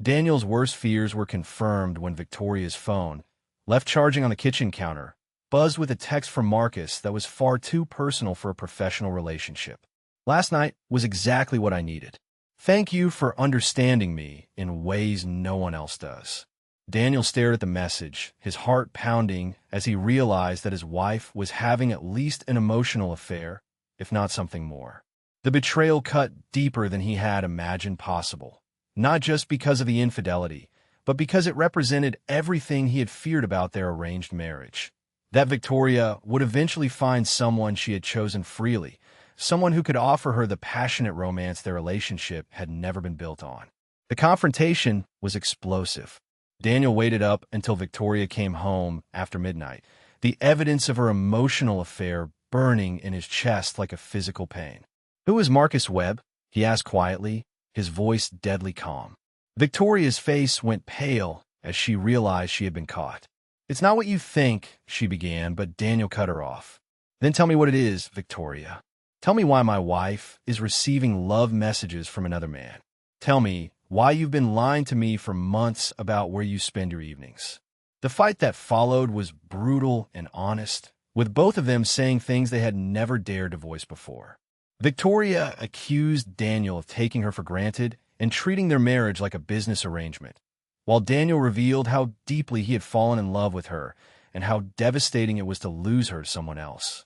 Daniel's worst fears were confirmed when Victoria's phone, left charging on the kitchen counter, buzzed with a text from Marcus that was far too personal for a professional relationship. "Last night was exactly what I needed. Thank you for understanding me in ways no one else does." Daniel stared at the message, his heart pounding as he realized that his wife was having at least an emotional affair, if not something more. The betrayal cut deeper than he had imagined possible, not just because of the infidelity, but because it represented everything he had feared about their arranged marriage. That Victoria would eventually find someone she had chosen freely, someone who could offer her the passionate romance their relationship had never been built on. The confrontation was explosive. Daniel waited up until Victoria came home after midnight, the evidence of her emotional affair burning in his chest like a physical pain. "Who is Marcus Webb?" he asked quietly, his voice deadly calm. Victoria's face went pale as she realized she had been caught. "It's not what you think," she began, but Daniel cut her off. "Then tell me what it is, Victoria. Tell me why my wife is receiving love messages from another man. Tell me why you've been lying to me for months about where you spend your evenings." The fight that followed was brutal and honest, with both of them saying things they had never dared to voice before. Victoria accused Daniel of taking her for granted and treating their marriage like a business arrangement, while Daniel revealed how deeply he had fallen in love with her and how devastating it was to lose her to someone else.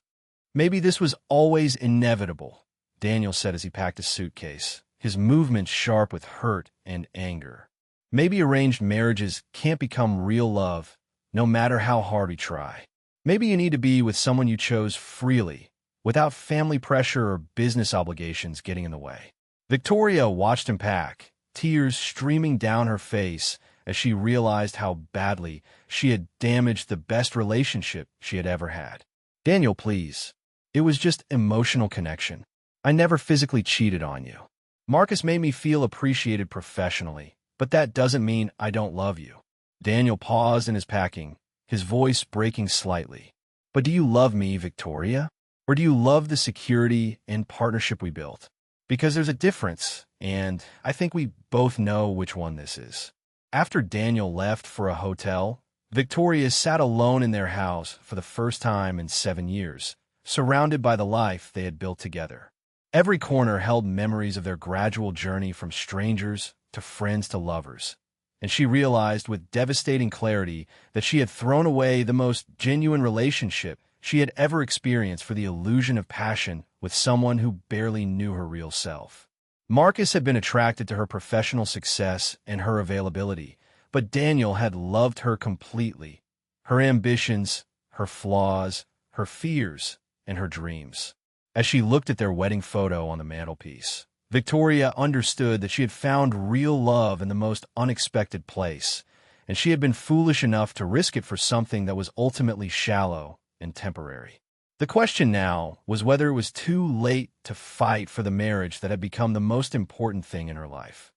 "Maybe this was always inevitable," Daniel said as he packed his suitcase, his movements sharp with hurt and anger. "Maybe arranged marriages can't become real love, no matter how hard we try. Maybe you need to be with someone you chose freely, without family pressure or business obligations getting in the way." Victoria watched him pack, tears streaming down her face as she realized how badly she had damaged the best relationship she had ever had. "Daniel, please. It was just emotional connection. I never physically cheated on you. Marcus made me feel appreciated professionally, but that doesn't mean I don't love you." Daniel paused in his packing, his voice breaking slightly. "But do you love me, Victoria? Or do you love the security and partnership we built? Because there's a difference, and I think we both know which one this is." After Daniel left for a hotel, Victoria sat alone in their house for the first time in 7 years, surrounded by the life they had built together. Every corner held memories of their gradual journey from strangers to friends to lovers, and she realized with devastating clarity that she had thrown away the most genuine relationship she had ever experienced for the illusion of passion with someone who barely knew her real self. Marcus had been attracted to her professional success and her availability, but Daniel had loved her completely, her ambitions, her flaws, her fears, and her dreams. As she looked at their wedding photo on the mantelpiece, Victoria understood that she had found real love in the most unexpected place, and she had been foolish enough to risk it for something that was ultimately shallow and temporary. The question now was whether it was too late to fight for the marriage that had become the most important thing in her life.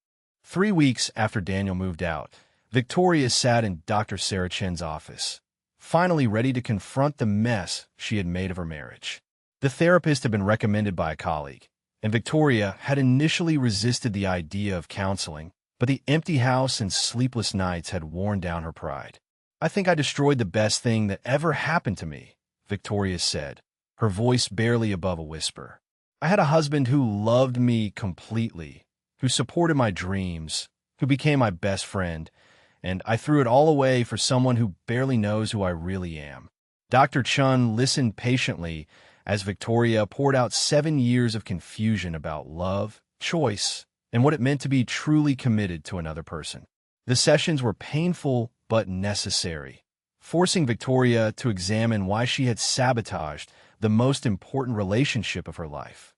3 weeks after Daniel moved out, Victoria sat in Dr. Sarah Chen's office, finally ready to confront the mess she had made of her marriage. The therapist had been recommended by a colleague, and Victoria had initially resisted the idea of counseling, but the empty house and sleepless nights had worn down her pride. "I think I destroyed the best thing that ever happened to me," Victoria said, her voice barely above a whisper. "I had a husband who loved me completely, who supported my dreams, who became my best friend, and I threw it all away for someone who barely knows who I really am." Dr. Chen listened patiently as Victoria poured out 7 years of confusion about love, choice, and what it meant to be truly committed to another person. The sessions were painful but necessary, forcing Victoria to examine why she had sabotaged the most important relationship of her life.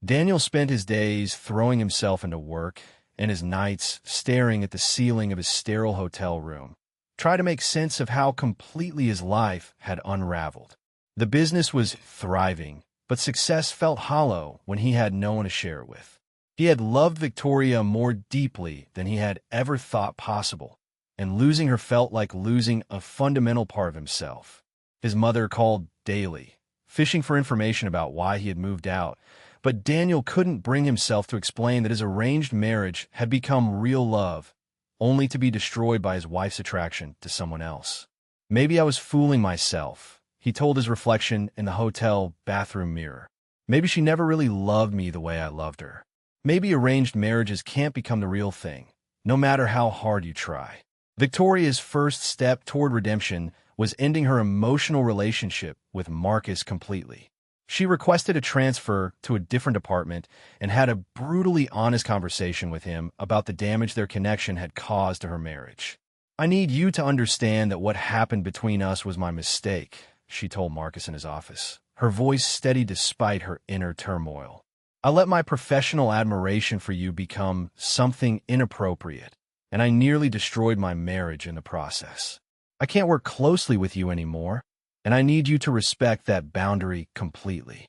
Daniel spent his days throwing himself into work and his nights staring at the ceiling of his sterile hotel room, trying to make sense of how completely his life had unraveled. The business was thriving, but success felt hollow when he had no one to share it with. He had loved Victoria more deeply than he had ever thought possible, and losing her felt like losing a fundamental part of himself. His mother called daily, fishing for information about why he had moved out, but Daniel couldn't bring himself to explain that his arranged marriage had become real love, only to be destroyed by his wife's attraction to someone else. Maybe I was fooling myself, he told his reflection in the hotel bathroom mirror. Maybe she never really loved me the way I loved her. Maybe arranged marriages can't become the real thing, no matter how hard you try. Victoria's first step toward redemption was ending her emotional relationship with Marcus completely. She requested a transfer to a different apartment and had a brutally honest conversation with him about the damage their connection had caused to her marriage. "I need you to understand that what happened between us was my mistake," she told Marcus in his office, her voice steady despite her inner turmoil. "I let my professional admiration for you become something inappropriate, and I nearly destroyed my marriage in the process. I can't work closely with you anymore, and I need you to respect that boundary completely."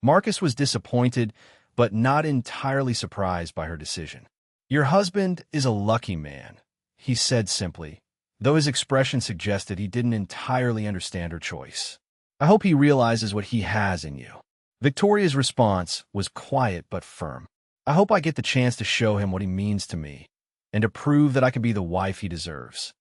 Marcus was disappointed, but not entirely surprised by her decision. "Your husband is a lucky man," he said simply, though his expression suggested he didn't entirely understand her choice. "I hope he realizes what he has in you." Victoria's response was quiet but firm. "I hope I get the chance to show him what he means to me, and to prove that I can be the wife he deserves."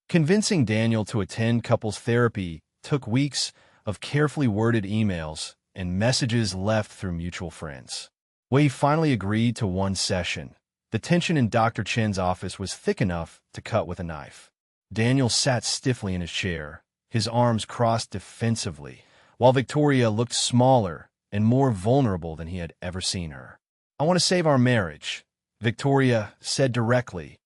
Convincing Daniel to attend couples therapy took weeks of carefully worded emails and messages left through mutual friends. When he finally agreed to one session, the tension in Dr. Chen's office was thick enough to cut with a knife. Daniel sat stiffly in his chair, his arms crossed defensively, while Victoria looked smaller and more vulnerable than he had ever seen her. "I want to save our marriage," Victoria said directly,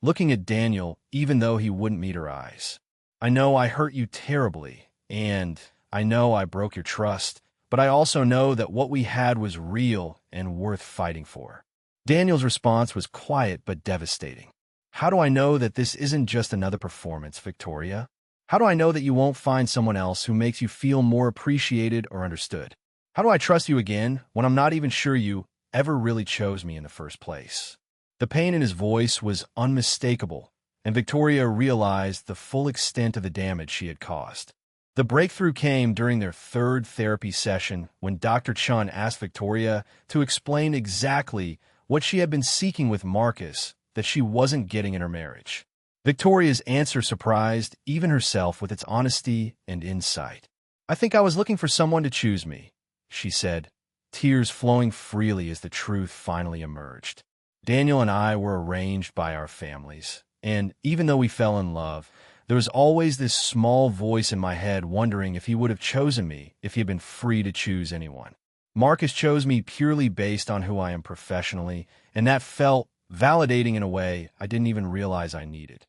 looking at Daniel even though he wouldn't meet her eyes. "I know I hurt you terribly, and I know I broke your trust, but I also know that what we had was real and worth fighting for." Daniel's response was quiet but devastating. "How do I know that this isn't just another performance, Victoria? How do I know that you won't find someone else who makes you feel more appreciated or understood? How do I trust you again when I'm not even sure you ever really chose me in the first place?" The pain in his voice was unmistakable, and Victoria realized the full extent of the damage she had caused. The breakthrough came during their third therapy session when Dr. Chun asked Victoria to explain exactly what she had been seeking with Marcus that she wasn't getting in her marriage. Victoria's answer surprised even herself with its honesty and insight. "I think I was looking for someone to choose me," she said, tears flowing freely as the truth finally emerged. "Daniel and I were arranged by our families, and even though we fell in love, there was always this small voice in my head wondering if he would have chosen me if he had been free to choose anyone. Marcus chose me purely based on who I am professionally, and that felt validating in a way I didn't even realize I needed."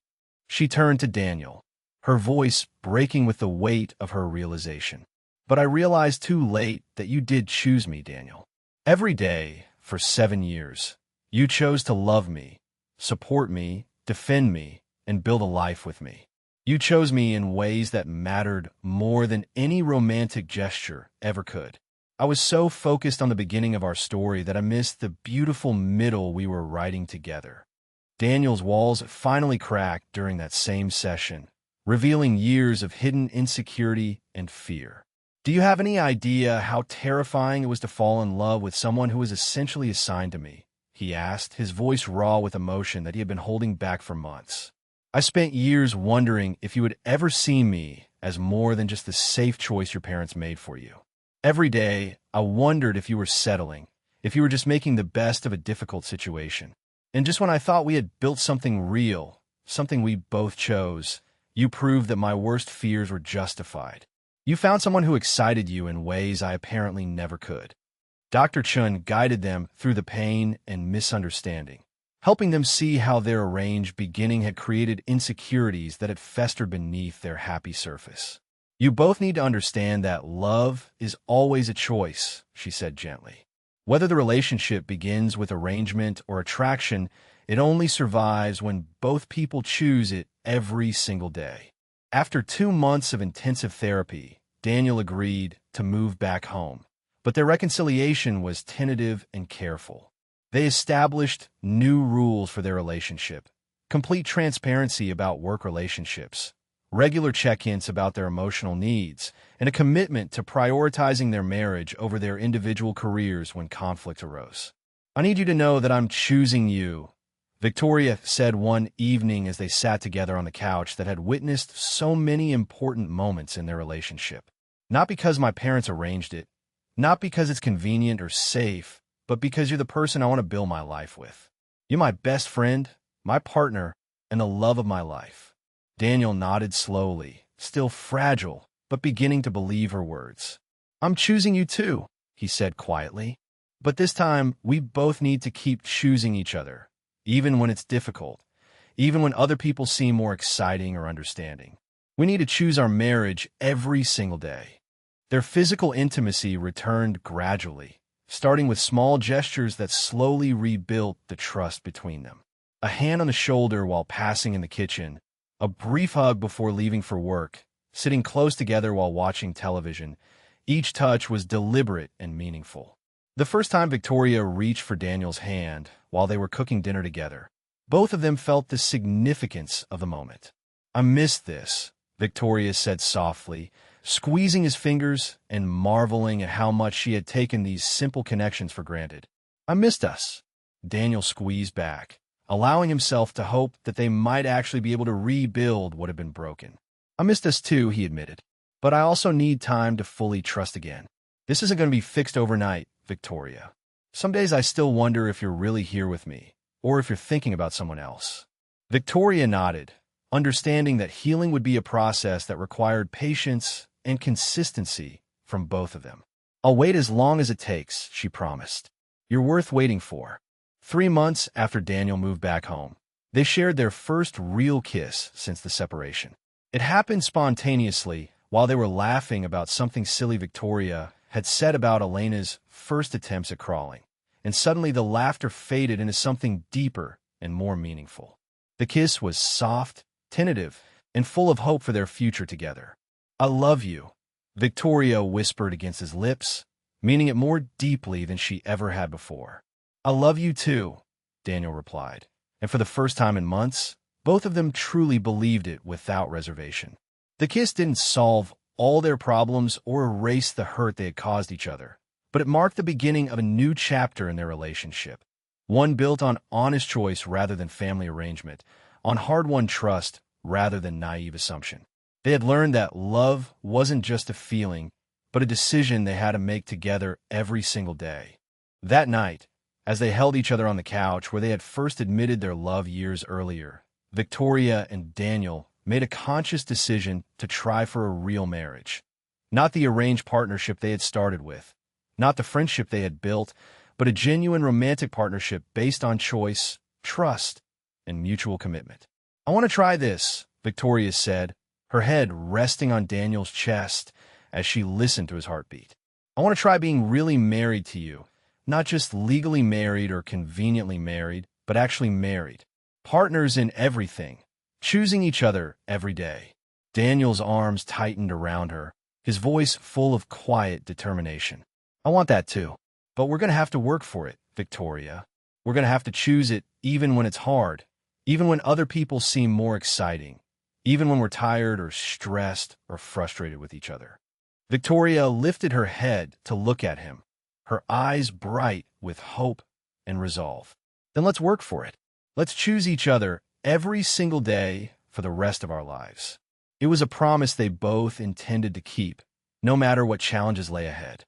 She turned to Daniel, her voice breaking with the weight of her realization. "But I realized too late that you did choose me, Daniel. Every day, for 7 years, you chose to love me, support me, defend me, and build a life with me. You chose me in ways that mattered more than any romantic gesture ever could. I was so focused on the beginning of our story that I missed the beautiful middle we were writing together." Daniel's walls finally cracked during that same session, revealing years of hidden insecurity and fear. "Do you have any idea how terrifying it was to fall in love with someone who was essentially assigned to me?" he asked, his voice raw with emotion that he had been holding back for months. "I spent years wondering if you would ever see me as more than just the safe choice your parents made for you. Every day, I wondered if you were settling, if you were just making the best of a difficult situation. And just when I thought we had built something real, something we both chose, you proved that my worst fears were justified. You found someone who excited you in ways I apparently never could." Dr. Chun guided them through the pain and misunderstanding, helping them see how their arranged beginning had created insecurities that had festered beneath their happy surface. "You both need to understand that love is always a choice," she said gently. "Whether the relationship begins with arrangement or attraction, it only survives when both people choose it every single day." After 2 months of intensive therapy, Daniel agreed to move back home, but their reconciliation was tentative and careful. They established new rules for their relationship: complete transparency about work relationships, regular check-ins about their emotional needs, and a commitment to prioritizing their marriage over their individual careers when conflict arose. "I need you to know that I'm choosing you," Victoria said one evening as they sat together on the couch that had witnessed so many important moments in their relationship. "Not because my parents arranged it, not because it's convenient or safe, but because you're the person I want to build my life with. You're my best friend, my partner, and the love of my life." Daniel nodded slowly, still fragile, but beginning to believe her words. "I'm choosing you too," he said quietly. "But this time, we both need to keep choosing each other, even when it's difficult, even when other people seem more exciting or understanding. We need to choose our marriage every single day." Their physical intimacy returned gradually, starting with small gestures that slowly rebuilt the trust between them. A hand on the shoulder while passing in the kitchen, a brief hug before leaving for work, sitting close together while watching television. Each touch was deliberate and meaningful. The first time Victoria reached for Daniel's hand while they were cooking dinner together, both of them felt the significance of the moment. "I missed this," Victoria said softly, squeezing his fingers and marveling at how much she had taken these simple connections for granted. "I missed us," Daniel squeezed back, allowing himself to hope that they might actually be able to rebuild what had been broken. "I missed us too," he admitted, "but I also need time to fully trust again. This isn't going to be fixed overnight, Victoria. Some days I still wonder if you're really here with me, or if you're thinking about someone else." Victoria nodded, understanding that healing would be a process that required patience and consistency from both of them. "I'll wait as long as it takes," she promised. "You're worth waiting for." 3 months after Daniel moved back home, they shared their first real kiss since the separation. It happened spontaneously while they were laughing about something silly Victoria had said about Elena's first attempts at crawling, and suddenly the laughter faded into something deeper and more meaningful. The kiss was soft, tentative, and full of hope for their future together. "I love you," Victoria whispered against his lips, meaning it more deeply than she ever had before. "I love you too," Daniel replied, and for the first time in months, both of them truly believed it without reservation. The kiss didn't solve all their problems or erase the hurt they had caused each other, but it marked the beginning of a new chapter in their relationship, one built on honest choice rather than family arrangement, on hard-won trust rather than naive assumption. They had learned that love wasn't just a feeling, but a decision they had to make together every single day. That night, as they held each other on the couch where they had first admitted their love years earlier, Victoria and Daniel made a conscious decision to try for a real marriage. Not the arranged partnership they had started with, not the friendship they had built, but a genuine romantic partnership based on choice, trust, and mutual commitment. "I want to try this," Victoria said, her head resting on Daniel's chest as she listened to his heartbeat. "I want to try being really married to you, not just legally married or conveniently married, but actually married. Partners in everything, choosing each other every day." Daniel's arms tightened around her, his voice full of quiet determination. "I want that too. But we're going to have to work for it, Victoria. We're going to have to choose it even when it's hard, even when other people seem more exciting, even when we're tired or stressed or frustrated with each other." Victoria lifted her head to look at him, her eyes bright with hope and resolve. "Then let's work for it. Let's choose each other every single day for the rest of our lives." It was a promise they both intended to keep, no matter what challenges lay ahead.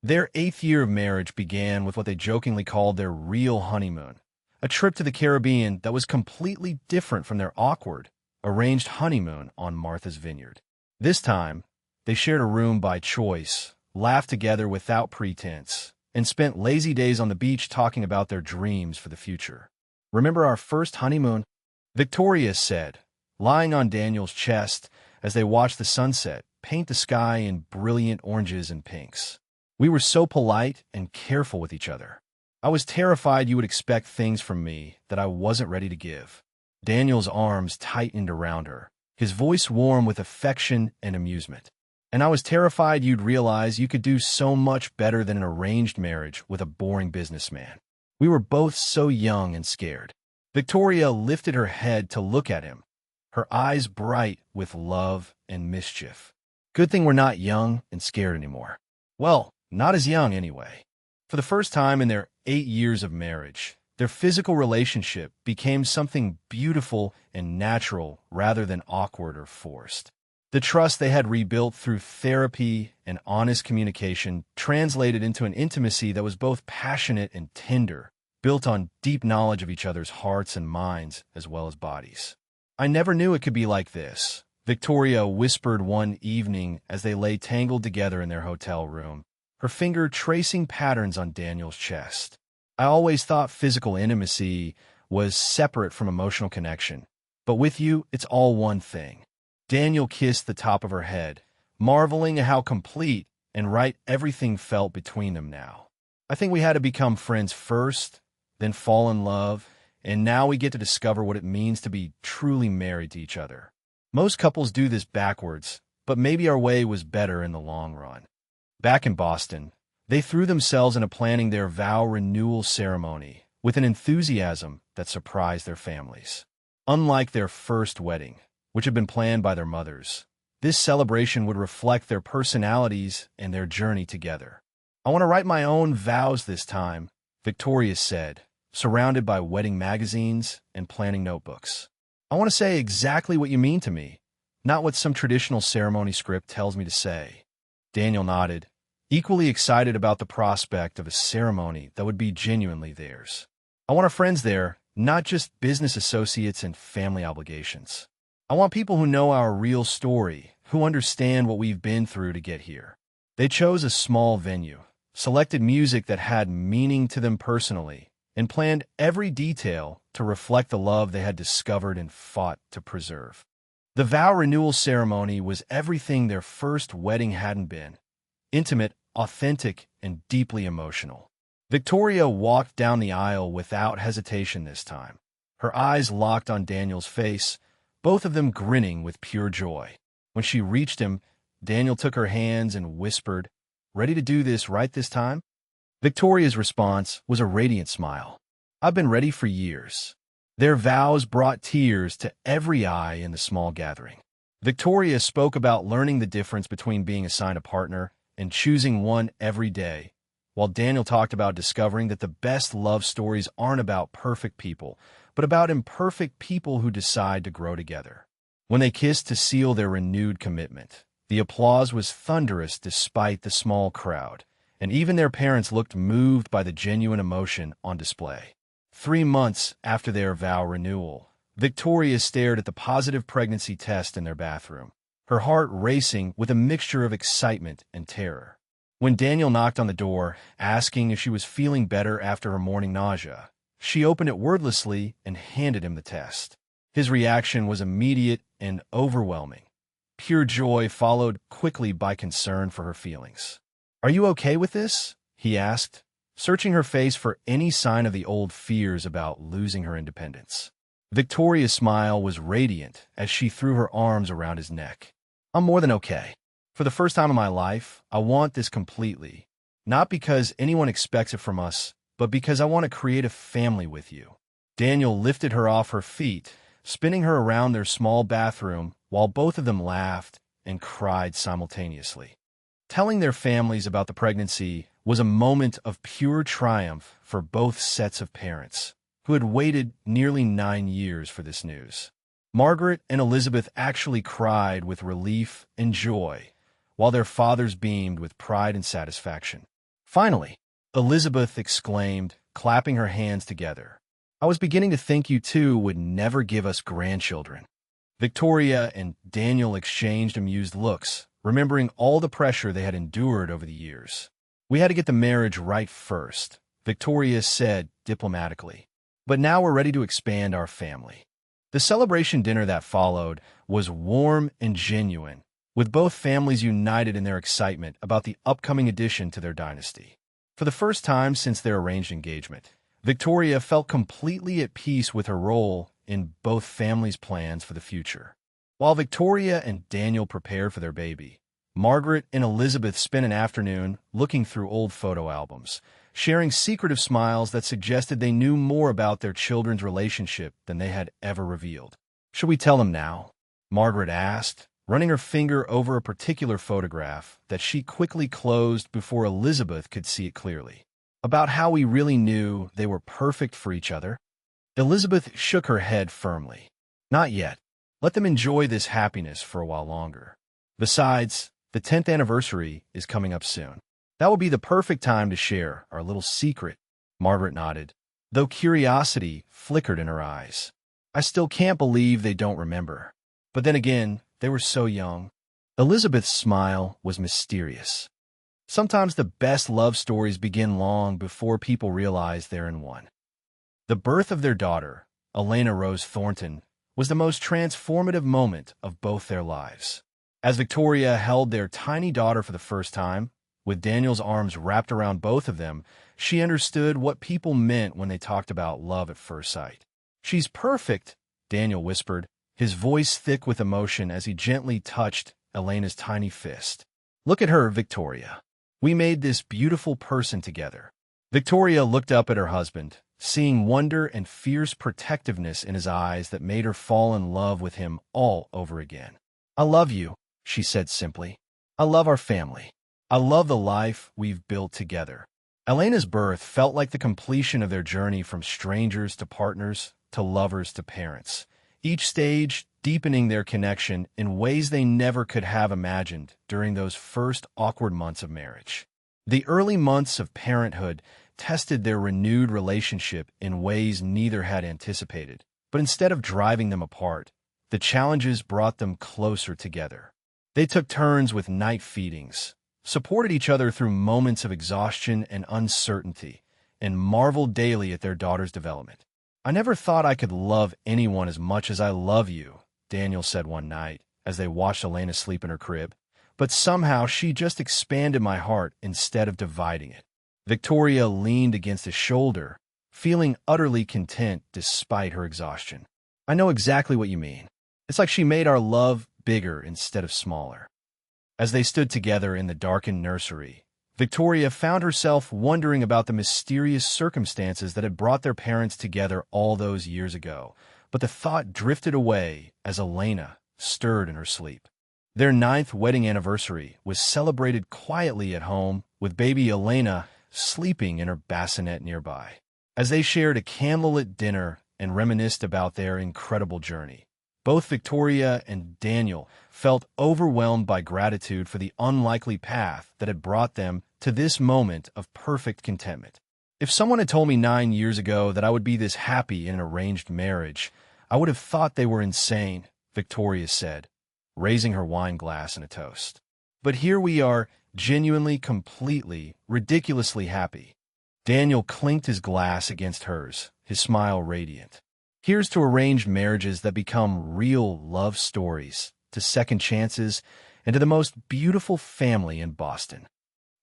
Their 8th year of marriage began with what they jokingly called their real honeymoon, a trip to the Caribbean that was completely different from their awkward, arranged honeymoon on Martha's Vineyard. This time, they shared a room by choice, laughed together without pretense, and spent lazy days on the beach talking about their dreams for the future. Remember our first honeymoon? Victoria said, lying on Daniel's chest as they watched the sunset paint the sky in brilliant oranges and pinks. We were so polite and careful with each other. I was terrified you would expect things from me that I wasn't ready to give. Daniel's arms tightened around her, his voice warm with affection and amusement. And I was terrified you'd realize you could do so much better than an arranged marriage with a boring businessman. We were both so young and scared. Victoria lifted her head to look at him, her eyes bright with love and mischief. Good thing we're not young and scared anymore. Well, not as young anyway. For the first time in their 8 years of marriage, their physical relationship became something beautiful and natural rather than awkward or forced. The trust they had rebuilt through therapy and honest communication translated into an intimacy that was both passionate and tender, built on deep knowledge of each other's hearts and minds as well as bodies. I never knew it could be like this, Victoria whispered one evening as they lay tangled together in their hotel room, her finger tracing patterns on Daniel's chest. I always thought physical intimacy was separate from emotional connection, but with you, it's all one thing. Daniel kissed the top of her head, marveling at how complete and right everything felt between them now. I think we had to become friends first, then fall in love, and now we get to discover what it means to be truly married to each other. Most couples do this backwards, but maybe our way was better in the long run. Back in Boston, they threw themselves into planning their vow renewal ceremony with an enthusiasm that surprised their families. Unlike their first wedding, which had been planned by their mothers, this celebration would reflect their personalities and their journey together. I want to write my own vows this time, Victoria said, surrounded by wedding magazines and planning notebooks. I want to say exactly what you mean to me, not what some traditional ceremony script tells me to say. Daniel nodded, equally excited about the prospect of a ceremony that would be genuinely theirs. I want our friends there, not just business associates and family obligations. I want people who know our real story, who understand what we've been through to get here. They chose a small venue, selected music that had meaning to them personally, and planned every detail to reflect the love they had discovered and fought to preserve. The vow renewal ceremony was everything their first wedding hadn't been: intimate, authentic, and deeply emotional. Victoria walked down the aisle without hesitation this time, her eyes locked on Daniel's face, both of them grinning with pure joy. When she reached him, Daniel took her hands and whispered, "Ready to do this right this time?" Victoria's response was a radiant smile. "I've been ready for years." Their vows brought tears to every eye in the small gathering. Victoria spoke about learning the difference between being assigned a partner and choosing one every day, while Daniel talked about discovering that the best love stories aren't about perfect people, but about imperfect people who decide to grow together. When they kissed to seal their renewed commitment, the applause was thunderous despite the small crowd, and even their parents looked moved by the genuine emotion on display. 3 months after their vow renewal, Victoria stared at the positive pregnancy test in their bathroom, her heart racing with a mixture of excitement and terror. When Daniel knocked on the door, asking if she was feeling better after her morning nausea, she opened it wordlessly and handed him the test. His reaction was immediate and overwhelming. Pure joy followed quickly by concern for her feelings. "Are you okay with this?" he asked, searching her face for any sign of the old fears about losing her independence. Victoria's smile was radiant as she threw her arms around his neck. "I'm more than okay. For the first time in my life, I want this completely, not because anyone expects it from us, but because I want to create a family with you." Daniel lifted her off her feet, spinning her around their small bathroom while both of them laughed and cried simultaneously. Telling their families about the pregnancy was a moment of pure triumph for both sets of parents, who had waited nearly 9 years for this news. Margaret and Elizabeth actually cried with relief and joy, while their fathers beamed with pride and satisfaction. Finally, Elizabeth exclaimed, clapping her hands together, "I was beginning to think you two would never give us grandchildren." Victoria and Daniel exchanged amused looks, remembering all the pressure they had endured over the years. "We had to get the marriage right first," Victoria said diplomatically. But now we're ready to expand our family. The celebration dinner that followed was warm and genuine, with both families united in their excitement about the upcoming addition to their dynasty. For the first time since their arranged engagement, Victoria felt completely at peace with her role in both families' plans for the future. While Victoria and Daniel prepared for their baby, Margaret and Elizabeth spent an afternoon looking through old photo albums, sharing secretive smiles that suggested they knew more about their children's relationship than they had ever revealed. "Should we tell them now?" Margaret asked, running her finger over a particular photograph that she quickly closed before Elizabeth could see it clearly. "About how we really knew they were perfect for each other?" Elizabeth shook her head firmly. "Not yet. Let them enjoy this happiness for a while longer. Besides, the 10th anniversary is coming up soon. That will be the perfect time to share our little secret." Margaret nodded, though curiosity flickered in her eyes. "I still can't believe they don't remember. But then again, they were so young." Elizabeth's smile was mysterious. Sometimes the best love stories begin long before people realize they're in one. The birth of their daughter, Elena Rose Thornton, was the most transformative moment of both their lives. As Victoria held their tiny daughter for the first time, with Daniel's arms wrapped around both of them, she understood what people meant when they talked about love at first sight. "She's perfect," Daniel whispered, his voice thick with emotion as he gently touched Elena's tiny fist. "Look at her, Victoria. We made this beautiful person together." Victoria looked up at her husband, seeing wonder and fierce protectiveness in his eyes that made her fall in love with him all over again. "I love you," she said simply. "I love our family. I love the life we've built together." Elena's birth felt like the completion of their journey from strangers to partners to lovers to parents, each stage deepening their connection in ways they never could have imagined during those first awkward months of marriage. The early months of parenthood tested their renewed relationship in ways neither had anticipated, but instead of driving them apart, the challenges brought them closer together. They took turns with night feedings, supported each other through moments of exhaustion and uncertainty, and marveled daily at their daughter's development. "I never thought I could love anyone as much as I love you," Daniel said one night as they watched Elena sleep in her crib. "But somehow she just expanded my heart instead of dividing it." Victoria leaned against his shoulder, feeling utterly content despite her exhaustion. "I know exactly what you mean. It's like she made our love bigger instead of smaller." As they stood together in the darkened nursery, Victoria found herself wondering about the mysterious circumstances that had brought their parents together all those years ago, but the thought drifted away as Elena stirred in her sleep. Their 9th wedding anniversary was celebrated quietly at home, with baby Elena sleeping in her bassinet nearby. As they shared a candlelit dinner and reminisced about their incredible journey, both Victoria and Daniel felt overwhelmed by gratitude for the unlikely path that had brought them to this moment of perfect contentment. "If someone had told me 9 years ago that I would be this happy in an arranged marriage, I would have thought they were insane," Victoria said, raising her wine glass in a toast. "But here we are, genuinely, completely, ridiculously happy." Daniel clinked his glass against hers, his smile radiant. "Here's to arranged marriages that become real love stories, to second chances, and to the most beautiful family in Boston."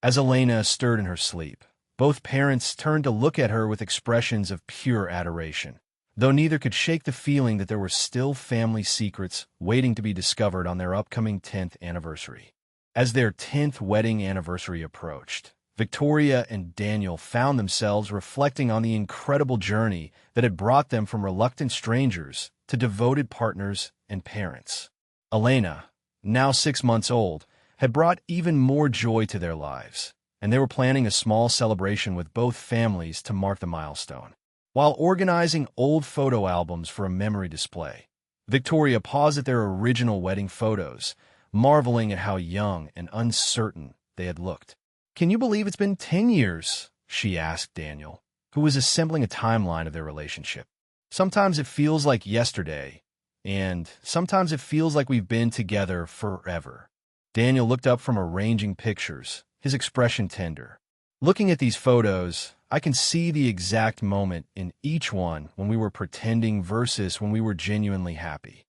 As Elena stirred in her sleep, both parents turned to look at her with expressions of pure adoration, though neither could shake the feeling that there were still family secrets waiting to be discovered on their upcoming 10th anniversary. As their 10th wedding anniversary approached, Victoria and Daniel found themselves reflecting on the incredible journey that had brought them from reluctant strangers to devoted partners and parents. Elena, now 6 months old, had brought even more joy to their lives, and they were planning a small celebration with both families to mark the milestone. While organizing old photo albums for a memory display, Victoria paused at their original wedding photos, marveling at how young and uncertain they had looked. "Can you believe it's been 10 years?" she asked Daniel, who was assembling a timeline of their relationship. "Sometimes it feels like yesterday, and sometimes it feels like we've been together forever." Daniel looked up from arranging pictures, his expression tender. "Looking at these photos, I can see the exact moment in each one when we were pretending versus when we were genuinely happy.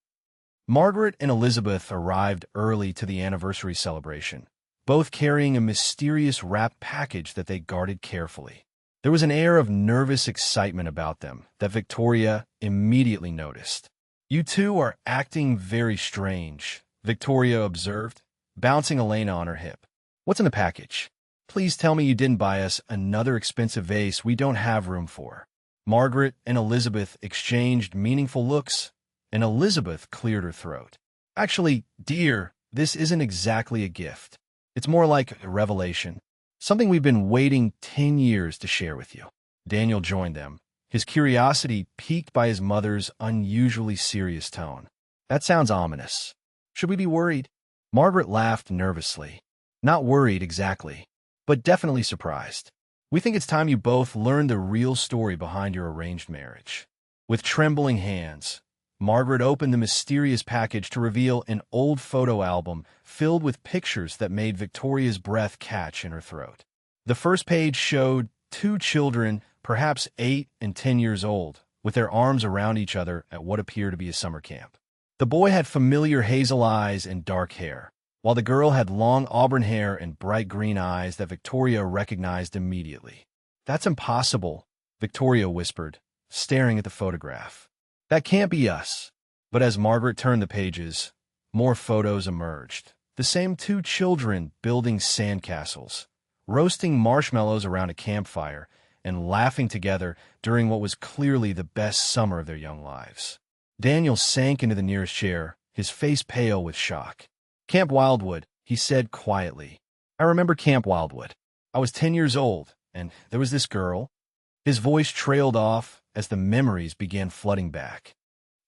Margaret and Elizabeth arrived early to the anniversary celebration, both carrying a mysterious wrapped package that they guarded carefully. There was an air of nervous excitement about them that Victoria immediately noticed. "You two are acting very strange," Victoria observed, bouncing Elena on her hip. "What's in the package? Please tell me you didn't buy us another expensive vase we don't have room for." Margaret and Elizabeth exchanged meaningful looks, and Elizabeth cleared her throat. "Actually, dear, this isn't exactly a gift. It's more like a revelation, something we've been waiting 10 years to share with you." Daniel joined them, his curiosity piqued by his mother's unusually serious tone. "That sounds ominous. Should we be worried?" Margaret laughed nervously. "Not worried exactly, but definitely surprised. We think it's time you both learned the real story behind your arranged marriage." With trembling hands, Margaret opened the mysterious package to reveal an old photo album filled with pictures that made Victoria's breath catch in her throat. The first page showed two children, perhaps 8 and 10 years old, with their arms around each other at what appeared to be a summer camp. The boy had familiar hazel eyes and dark hair, while the girl had long auburn hair and bright green eyes that Victoria recognized immediately. "That's impossible," Victoria whispered, staring at the photograph. "That can't be us." But as Margaret turned the pages, more photos emerged. The same two children building sandcastles, roasting marshmallows around a campfire, and laughing together during what was clearly the best summer of their young lives. Daniel sank into the nearest chair, his face pale with shock. "Camp Wildwood," he said quietly. "I remember Camp Wildwood. I was 10 years old, and there was this girl." His voice trailed off as the memories began flooding back.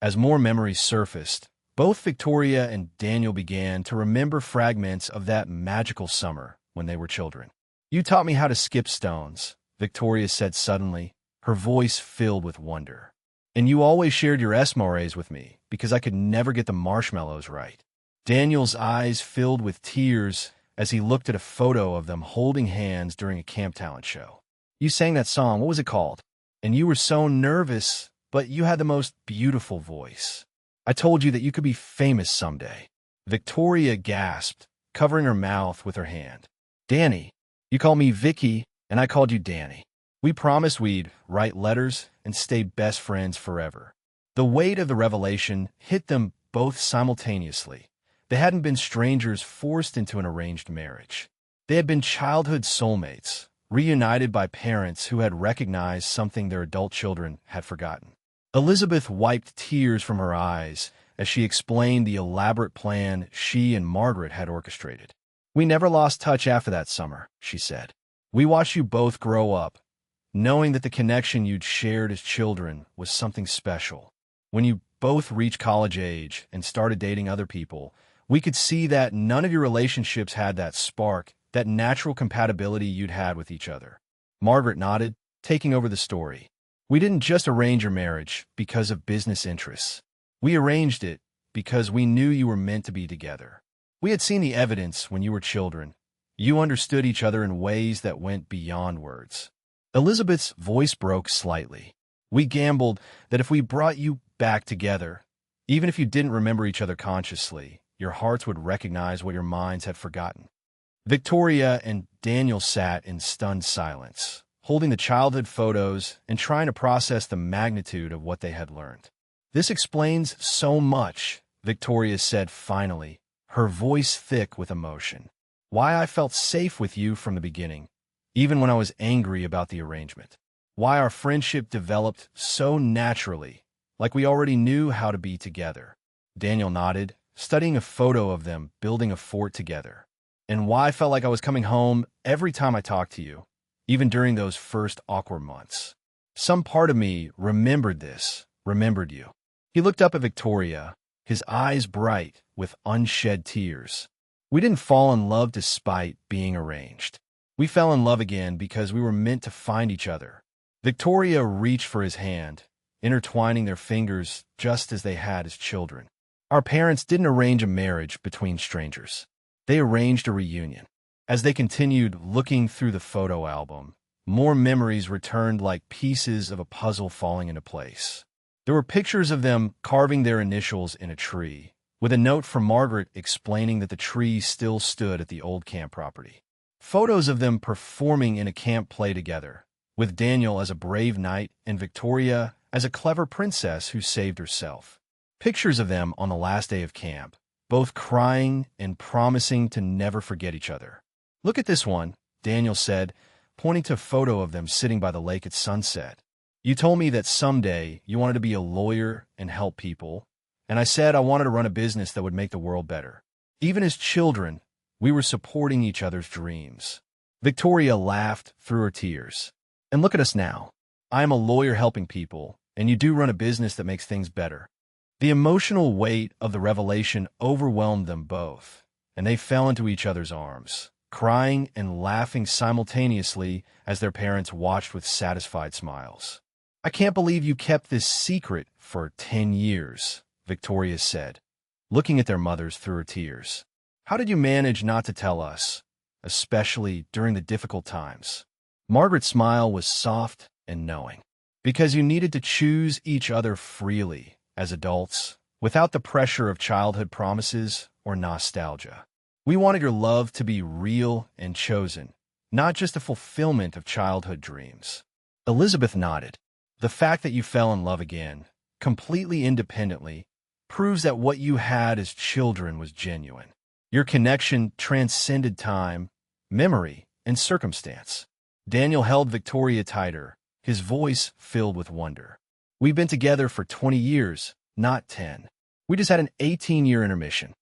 As more memories surfaced, both Victoria and Daniel began to remember fragments of that magical summer when they were children. "You taught me how to skip stones," Victoria said suddenly, her voice filled with wonder. "And you always shared your esmores with me because I could never get the marshmallows right." Daniel's eyes filled with tears as he looked at a photo of them holding hands during a camp talent show. "You sang that song, what was it called? And you were so nervous, but you had the most beautiful voice. I told you that you could be famous someday." Victoria gasped, covering her mouth with her hand. "Danny, you called me Vicky, and I called you Danny. We promised we'd write letters and stay best friends forever." The weight of the revelation hit them both simultaneously. They hadn't been strangers forced into an arranged marriage. They had been childhood soulmates, reunited by parents who had recognized something their adult children had forgotten. Elizabeth wiped tears from her eyes as she explained the elaborate plan she and Margaret had orchestrated. "We never lost touch after that summer," she said. "We watched you both grow up, knowing that the connection you'd shared as children was something special. When you both reached college age and started dating other people, we could see that none of your relationships had that spark, that natural compatibility you'd had with each other." Margaret nodded, taking over the story. "We didn't just arrange your marriage because of business interests. We arranged it because we knew you were meant to be together. We had seen the evidence when you were children. You understood each other in ways that went beyond words." Elizabeth's voice broke slightly. "We gambled that if we brought you back together, even if you didn't remember each other consciously, your hearts would recognize what your minds had forgotten." Victoria and Daniel sat in stunned silence, holding the childhood photos and trying to process the magnitude of what they had learned. "This explains so much," Victoria said finally, her voice thick with emotion. "Why I felt safe with you from the beginning, even when I was angry about the arrangement. Why our friendship developed so naturally, like we already knew how to be together." Daniel nodded, studying a photo of them building a fort together. "And why I felt like I was coming home every time I talked to you, even during those first awkward months. Some part of me remembered this, remembered you." He looked up at Victoria, his eyes bright with unshed tears. "We didn't fall in love despite being arranged. We fell in love again because we were meant to find each other." Victoria reached for his hand, intertwining their fingers just as they had as children. "Our parents didn't arrange a marriage between strangers. They arranged a reunion." As they continued looking through the photo album, more memories returned like pieces of a puzzle falling into place. There were pictures of them carving their initials in a tree, with a note from Margaret explaining that the tree still stood at the old camp property. Photos of them performing in a camp play together, with Daniel as a brave knight and Victoria as a clever princess who saved herself. Pictures of them on the last day of camp, both crying and promising to never forget each other. "Look at this one," Daniel said, pointing to a photo of them sitting by the lake at sunset. "You told me that someday you wanted to be a lawyer and help people, and I said I wanted to run a business that would make the world better. Even as children, we were supporting each other's dreams." Victoria laughed through her tears. "And look at us now. I am a lawyer helping people, and you do run a business that makes things better." The emotional weight of the revelation overwhelmed them both, and they fell into each other's arms, crying and laughing simultaneously as their parents watched with satisfied smiles. "I can't believe you kept this secret for 10 years, Victoria said, looking at their mothers through her tears. "How did you manage not to tell us, especially during the difficult times?" Margaret's smile was soft and knowing. "Because you needed to choose each other freely as adults, without the pressure of childhood promises or nostalgia. We wanted your love to be real and chosen, not just a fulfillment of childhood dreams." Elizabeth nodded. "The fact that you fell in love again, completely independently, proves that what you had as children was genuine. Your connection transcended time, memory, and circumstance." Daniel held Victoria tighter, his voice filled with wonder. "We've been together for 20 years, not 10. We just had an 18-year intermission."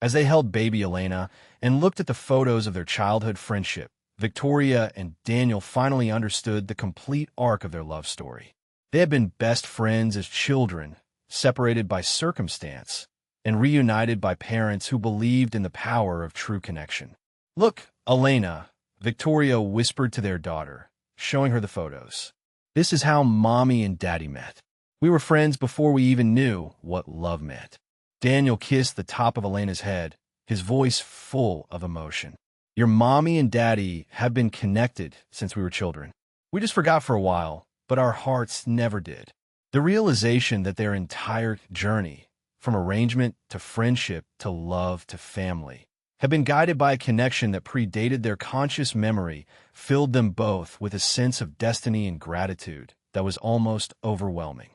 As they held baby Elena and looked at the photos of their childhood friendship, Victoria and Daniel finally understood the complete arc of their love story. They had been best friends as children, separated by circumstance, and reunited by parents who believed in the power of true connection. "Look, Elena," Victoria whispered to their daughter, showing her the photos. "This is how Mommy and Daddy met. We were friends before we even knew what love meant." Daniel kissed the top of Elena's head, his voice full of emotion. "Your Mommy and Daddy have been connected since we were children. We just forgot for a while, but our hearts never did." The realization that their entire journey, from arrangement to friendship to love to family, had been guided by a connection that predated their conscious memory filled them both with a sense of destiny and gratitude that was almost overwhelming.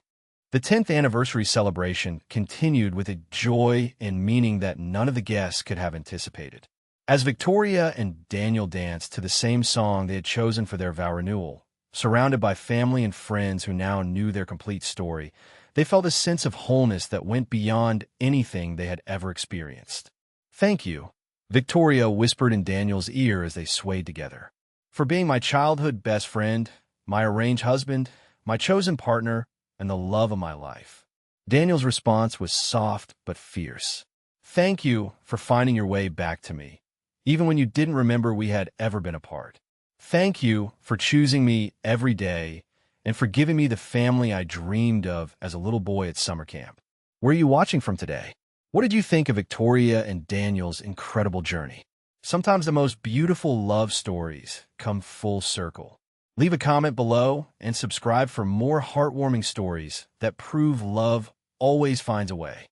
The 10th anniversary celebration continued with a joy and meaning that none of the guests could have anticipated. As Victoria and Daniel danced to the same song they had chosen for their vow renewal, surrounded by family and friends who now knew their complete story, they felt a sense of wholeness that went beyond anything they had ever experienced. "Thank you," Victoria whispered in Daniel's ear as they swayed together, "for being my childhood best friend, my arranged husband, my chosen partner, and the love of my life." Daniel's response was soft but fierce. "Thank you for finding your way back to me, even when you didn't remember we had ever been apart. Thank you for choosing me every day and for giving me the family I dreamed of as a little boy at summer camp." Where are you watching from today? What did you think of Victoria and Daniel's incredible journey? Sometimes the most beautiful love stories come full circle. Leave a comment below and subscribe for more heartwarming stories that prove love always finds a way.